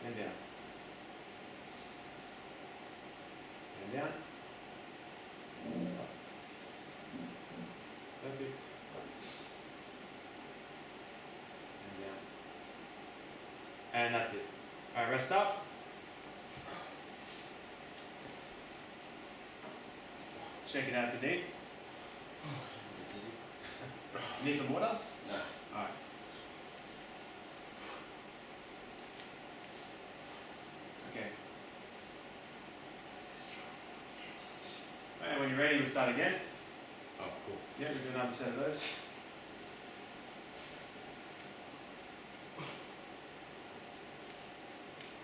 And down. And down. Perfect. And down. And that's it. Alright, rest up. Shake it out if you need. Need some water? No. Alright. Okay. And when you're ready, we'll start again. Oh, cool. Yeah, we'll do another set of those.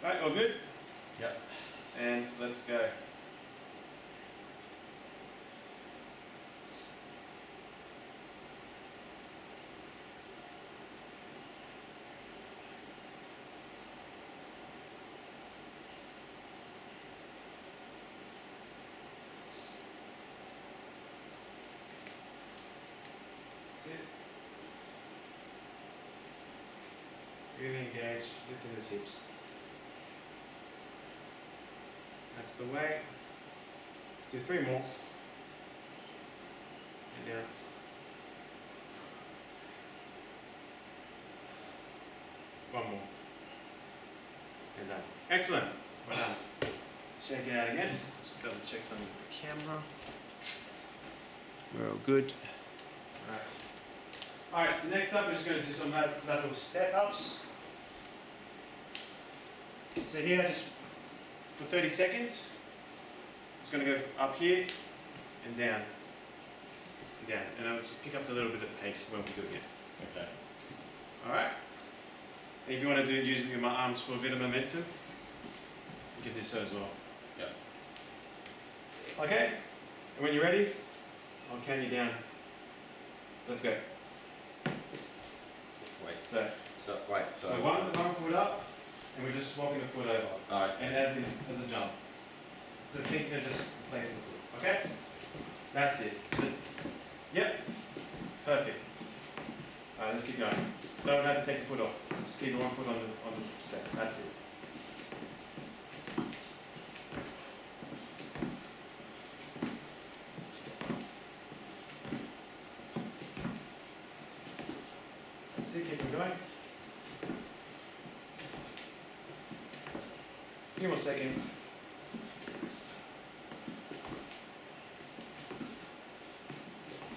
Right, all good? Yep. And let's go. That's it. Really engage, lifting those hips. That's the way. Let's do 3 more. And down. One more. And done. Excellent. Well done. Shake it out again. Let's double check something with the camera. We're all good. Alright, so next up we're just going to do some lateral step ups. So here, just for 30 seconds, it's going to go up here and down. And down. And I'll just pick up a little bit of pace when we do it. Okay. Alright? And if you want to do it using my arms for a bit of momentum, you can do so as well. Yep. Okay? And when you're ready, I'll count you down. Let's go. Wait. So So one foot up, and we're just swapping the foot over. Alright. And as a jump. So think you're just placing the foot. Okay? That's it. Just, yep. Perfect. Alright, let's keep going. Don't have to take your foot off. Just keep the one foot on the step. That's it. That's it, keep it going. Few more seconds.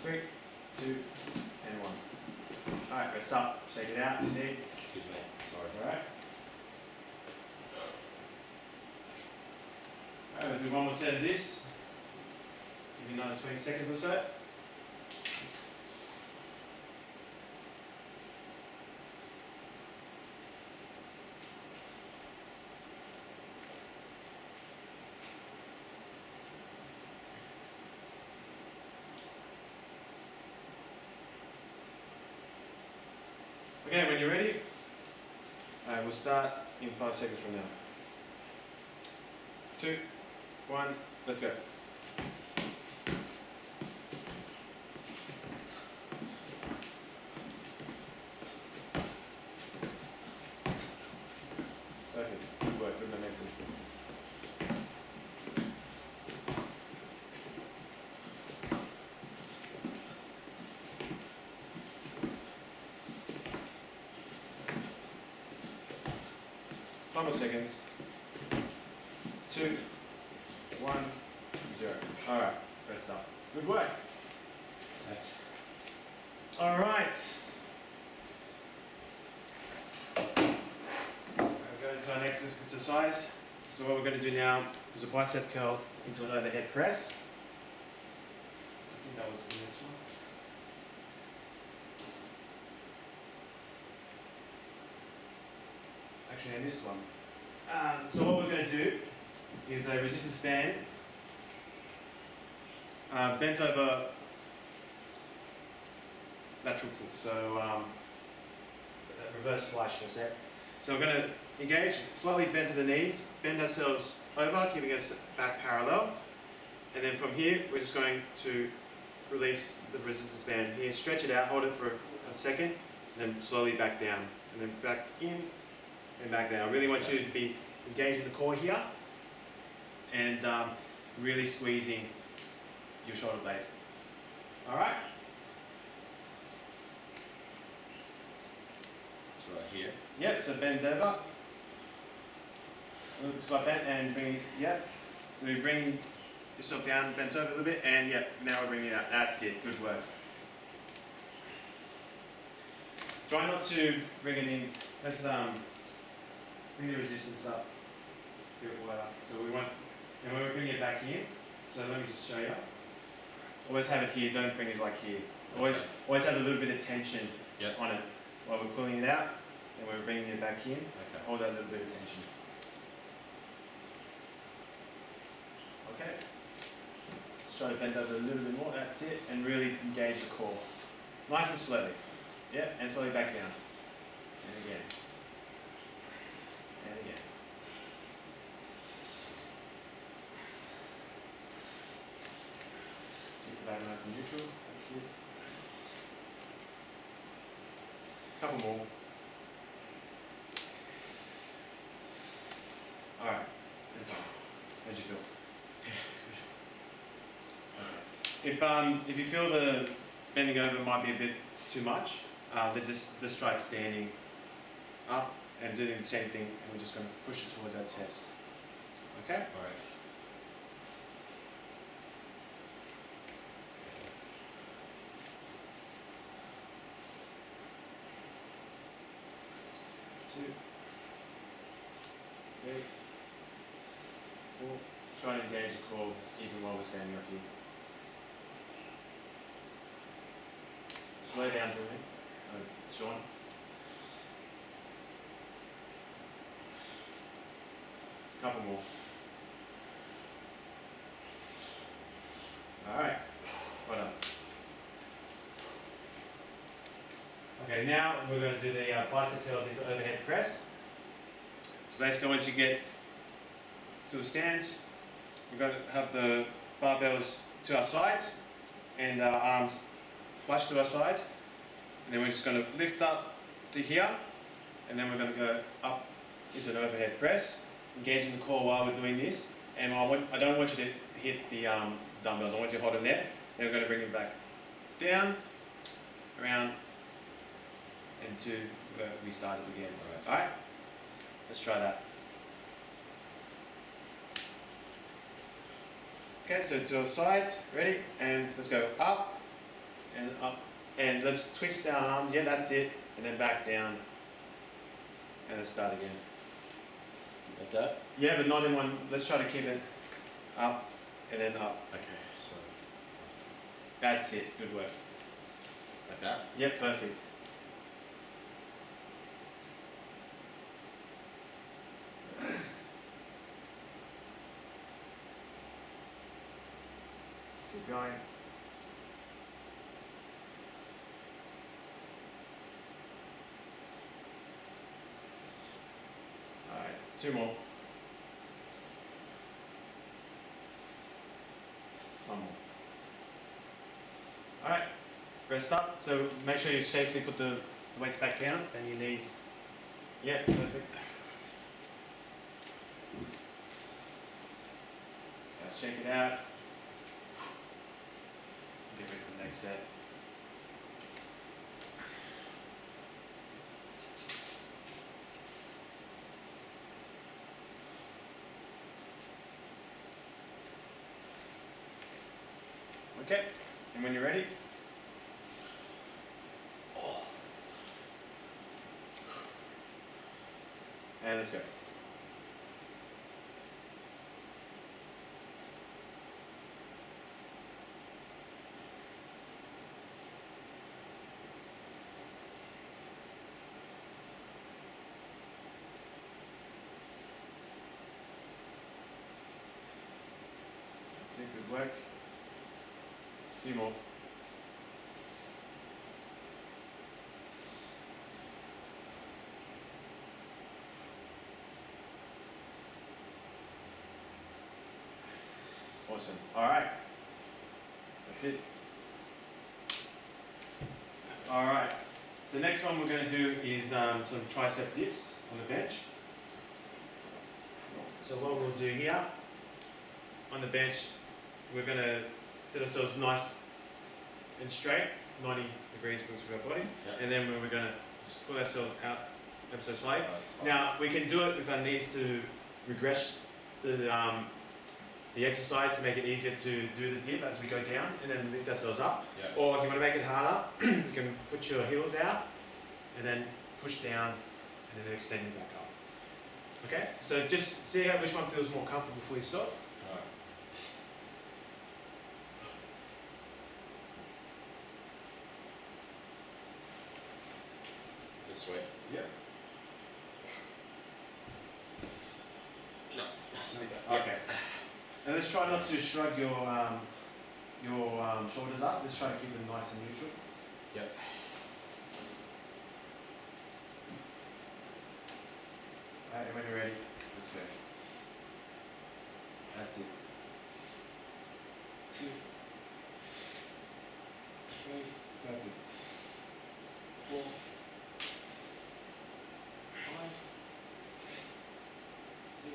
3, 2, and 1. Alright, rest up. Shake it out. Indeed. Excuse me. Sorry. It's alright. Alright, let's do one more set of this. Give you another 20 seconds or so. Okay, when you're ready, we'll start in 5 seconds from now. 2, 1, let's go. Perfect. Good work, good momentum. Five more seconds. 2, 1, 0. Alright, rest up. Good work. Thanks. Alright. We'll go into our next exercise. So what we're going to do now is a bicep curl into an overhead press. I think that was the next one. Actually, and this one. So what we're going to do is a resistance band bent over lateral pull. So reverse fly, should I say. So we're going to engage, slightly bend to the knees, bend ourselves over, keeping us back parallel. And then from here, we're just going to release the resistance band here, stretch it out, hold it for a second, and then slowly back down. And then back in, and back down. I really want you to be engaging the core here and really squeezing your shoulder blades. Alright? So right here. Yep, so bend over. Oops, like that, and bring, yep. So we bring yourself down, bent over a little bit, and yep, now we're bringing it out. That's it, good work. Try not to bring it in. Let's bring the resistance up. A bit wider. So we want, and when we bring it back in, so let me just show you. Always have it here, don't bring it like here. Always have a little bit of tension on it while we're pulling it out, and we're bringing it back in. Okay. Hold that little bit of tension. Okay. Let's try to bend over a little bit more. That's it, and really engage the core. Nice and slowly. Yeah, and slowly back down. And again. And again. Just keep the back nice and neutral. That's it. Couple more. Alright. And time. How'd you feel? If you feel the bending over might be a bit too much, let's try it standing up and doing the same thing, and we're just going to push it towards our chest. Okay? Alright. Two, 3, 4. Try and engage the core even while we're standing up here. Slow down for me, Sean. Couple more. Alright, well done. Okay, now we're going to do the bicep curls into overhead press. So basically once you get to the stance, we're going to have the barbells to our sides and our arms flush to our sides. And then we're just going to lift up to here, and then we're going to go up into an overhead press, engaging the core while we're doing this. And I don't want you to hit the dumbbells, I want you to hold them there. Then we're going to bring them back down, around, and to where we started again. Alright? Let's try that. Okay, so to our sides, ready? And let's go up, and up. And let's twist our arms, yeah, that's it. And then back down. And let's start again. Like that? Yeah, but not in one. Let's try to keep it up and then up. Okay, so That's it. Good work. like that? Yep, perfect. Let's keep going. Alright, 2 more. 1 more. Alright, rest up. So make sure you safely put the weights back down and your knees. Yeah, perfect. Shake it out. Get ready for the next set. Okay, and when you're ready, and let's go. That's it, good work. A few more. Awesome. All right. That's it. All right. So next one we're going to do is some tricep dips on the bench. So what we'll do here on the bench, we're going to set ourselves nice and straight, 90 degrees with our body, and then we're going to just pull ourselves out ever so slightly. Now we can do it if our needs to regress the exercise to make it easier to do the dip as we go down and then lift ourselves up. Yeah. Or if you want to make it harder, you can put your heels out and then push down and then extend it back up. Okay? So just see which one feels more comfortable for yourself. Alright. This way? Yeah. No, that's me. Okay. And let's try not to shrug your shoulders up. Let's try to keep them nice and neutral. Yep. Alright, and when you're ready, let's go. That's it. 2, 3, perfect. 4, 5, 6,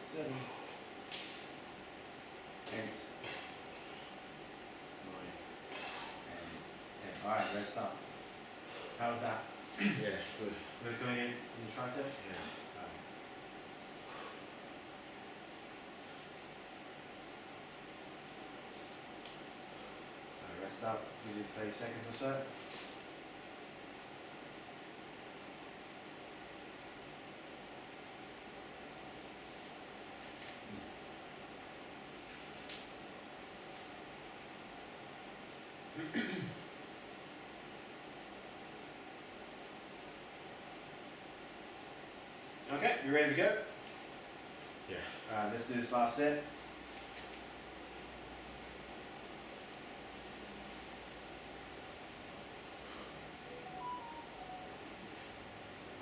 7, 8, 9, and 10. Alright, let's stop. How was that? Yeah, good. We're doing it in your triceps? Yeah. Alright, rest up. Give it 30 seconds or so. Okay, you ready to go? Yeah. Alright, let's do this last set.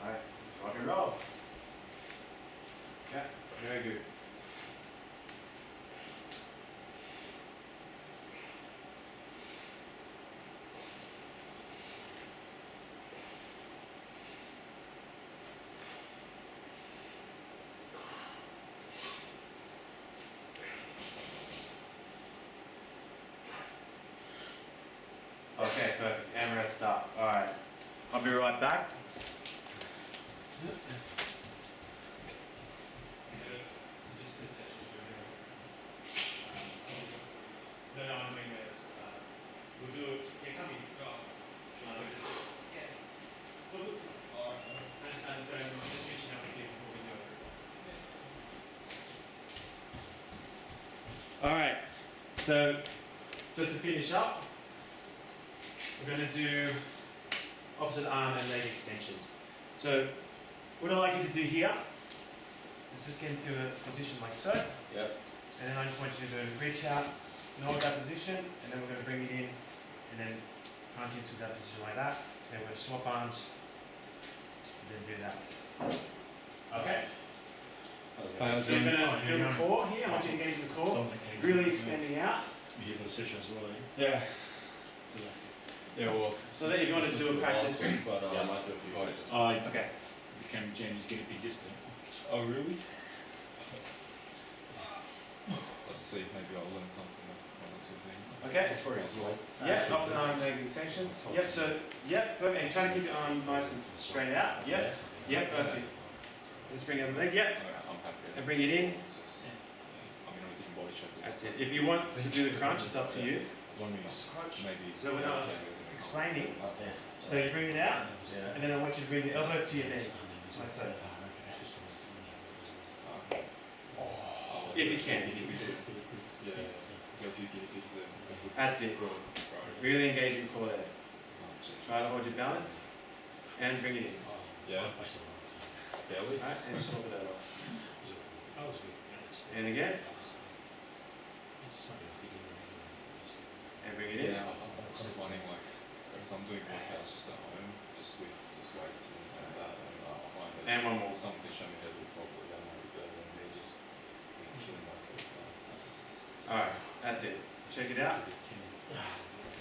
Alright, let's rock and roll. Okay, very good. start. Alright. I'll be right back. Just a second. No, I'm doing this. We'll do it. Yeah, come in. I'm just reaching out with you before we do it. Alright, so just to finish up, we're going to do opposite arm and leg extensions. So what I'd like you to do here is just get into a position like so. Yep. And then I just want you to reach out, hold that position, and then we're going to bring it in, and then punch into that position like that. Then we're going to swap arms, and then do that. Okay? So you're going to feel the core here. I want you to engage the core, really extending out. You're here for the session as well, eh? Yeah. Yeah, well, So then if you want to do a practice. But Yeah. I might do a few more. Okay. became Jamie's guinea pig yesterday. Oh really? Let's see, maybe I'll learn something of one or two things. Okay. For example. Yep, opposite arm leg extension. Yep, so, yep, perfect. And try to keep your arm nice and straight out. Yep, yep, perfect. Let's bring out the leg, yep. I'm happy. And bring it in. It's just, I'm in a different body shape. That's it. If you want to do the crunch, it's up to you. As long as maybe. So when I was explaining, Yeah. so you bring it out, Yeah. and then I want you to bring the elbow to your knee. Like so. If you can. Yeah, so if you get it, That's it. Really engage your core there. Try to hold your balance and bring it in. Yeah. Belly. Alright, and swap it over. And again. And bring it in. Yeah, I'm kind of finding like, because I'm doing workouts just at home, just with just weights and that, and I find that And one more. someone can show me how to do it properly, that might be better than me just killing myself. Alright, that's it. Check it out.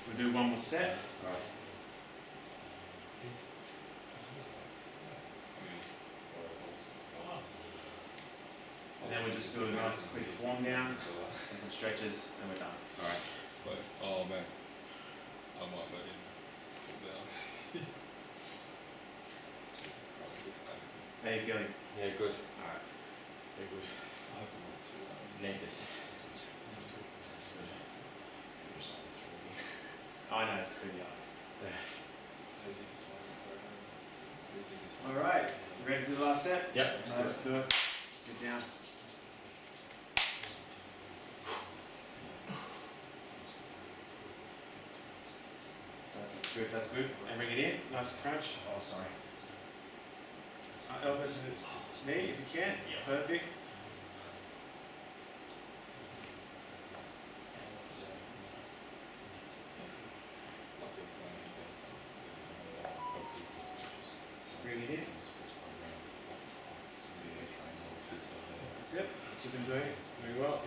We'll do one more set. Alright. And then we'll just do a nice quick warm down and some stretches and we're done. Alright. But, oh man, I might let him pull down. Jesus Christ, it's taxing. How are you feeling? Yeah, good. Alright. Very good. I hope I'm not too Need this. I know it's good, yeah. How do you think it's fine? How do you think it's fine? Alright, you ready to do the last set? Yep. Let's do it. Get down. Good, that's good. And bring it in, nice crunch. Oh, sorry. Elbow to the knee if you can. Perfect. Bring it in. That's it. What you've been doing. Very well.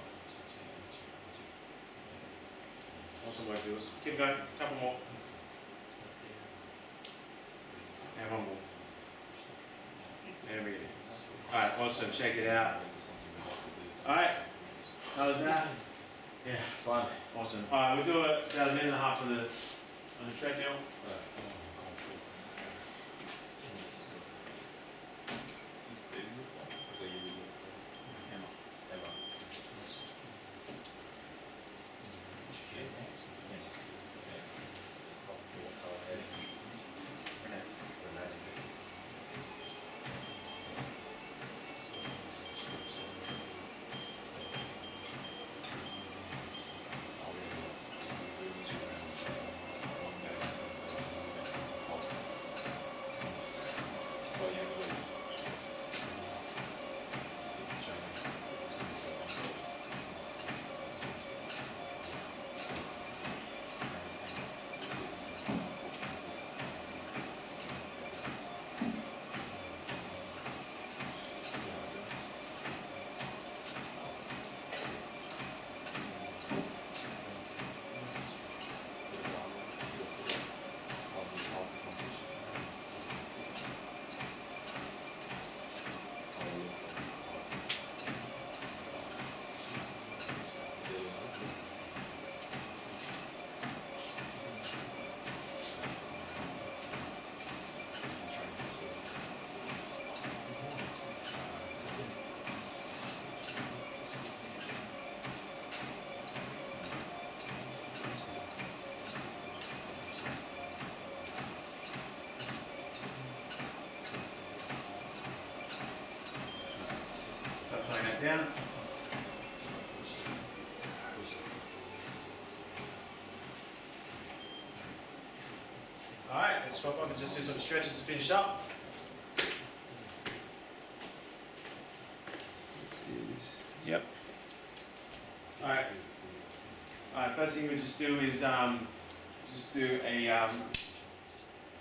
Awesome work, Jules. Keep going. Couple more. And one more. There we go. Alright, awesome. Check it out. Alright. How was that? Yeah, fun. Awesome. Alright, we'll do it about a minute and a half on the treadmill. down. Alright, let's swap on and just do some stretches to finish up. Yep. Alright. Alright, first thing we just do is just do a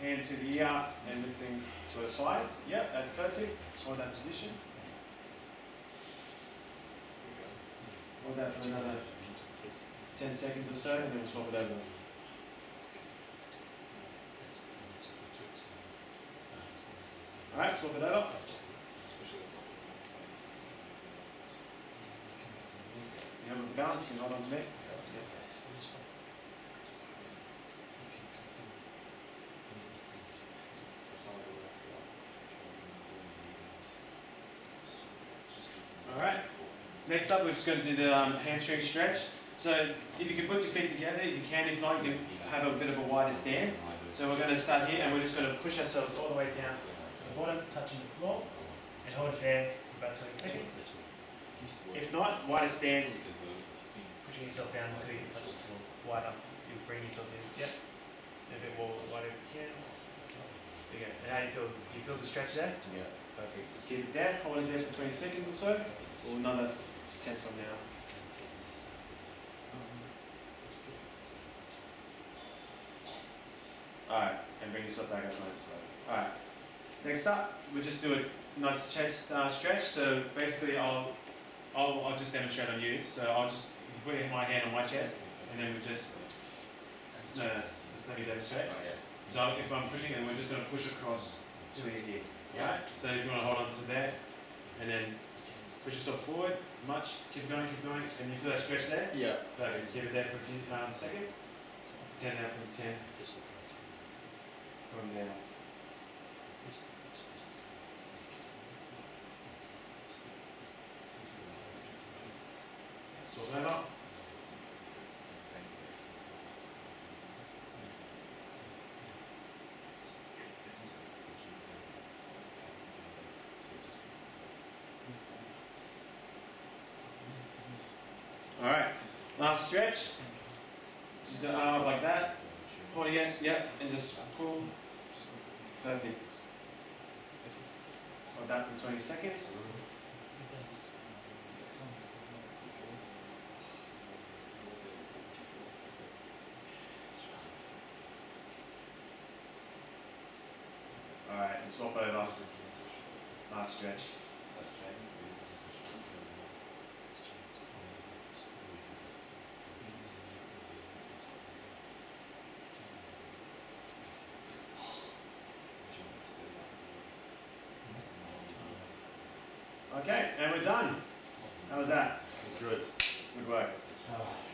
hand to the ear and lifting to the sides. Yep, that's perfect. Hold that position. Hold that for another 10 seconds or so and then we'll swap it over. Alright, swap it over. You have a balance, you can hold on to me. Alright, next up we're just going to do the hamstring stretch. So if you can put your feet together, if you can, if not you can have a bit of a wider stance. So we're going to start here and we're just going to push ourselves all the way down to the bottom, touching the floor, and hold it there for about 20 seconds. If not, wider stance, pushing yourself down until you can touch the floor. Wider, you bring yourself in, yep. A bit more wider if you can. There you go. And how do you feel? Do you feel the stretch there? Yeah. Perfect. Just keep it there, hold it there for 20 seconds or so. Or another 10 from now. Alright, and bring yourself back up nice and slow. Alright. Next up, we'll just do a nice chest stretch. So basically I'll just demonstrate on you. So I'll just, if you put my hand on my chest, and then we just, no, just let me demonstrate. Oh, yes. So if I'm pushing it, we're just going to push across to here. Right? So if you want to hold on to there, and then push yourself forward, keep going, and you feel that stretch there? Yeah. Perfect, just keep it there for a few seconds. 10 now from 10. From there. Sort that up. Alright, last stretch. Just an arm up like that. Holding it, yep, and just pull. Perfect. Hold that for 20 seconds. Alright, and swap over. Last stretch. Okay, and we're done. How was that? Good. Good work.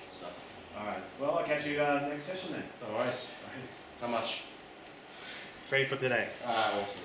Good stuff. Alright, well I'll catch you next session then. No worries. How much? Free for today. Awesome.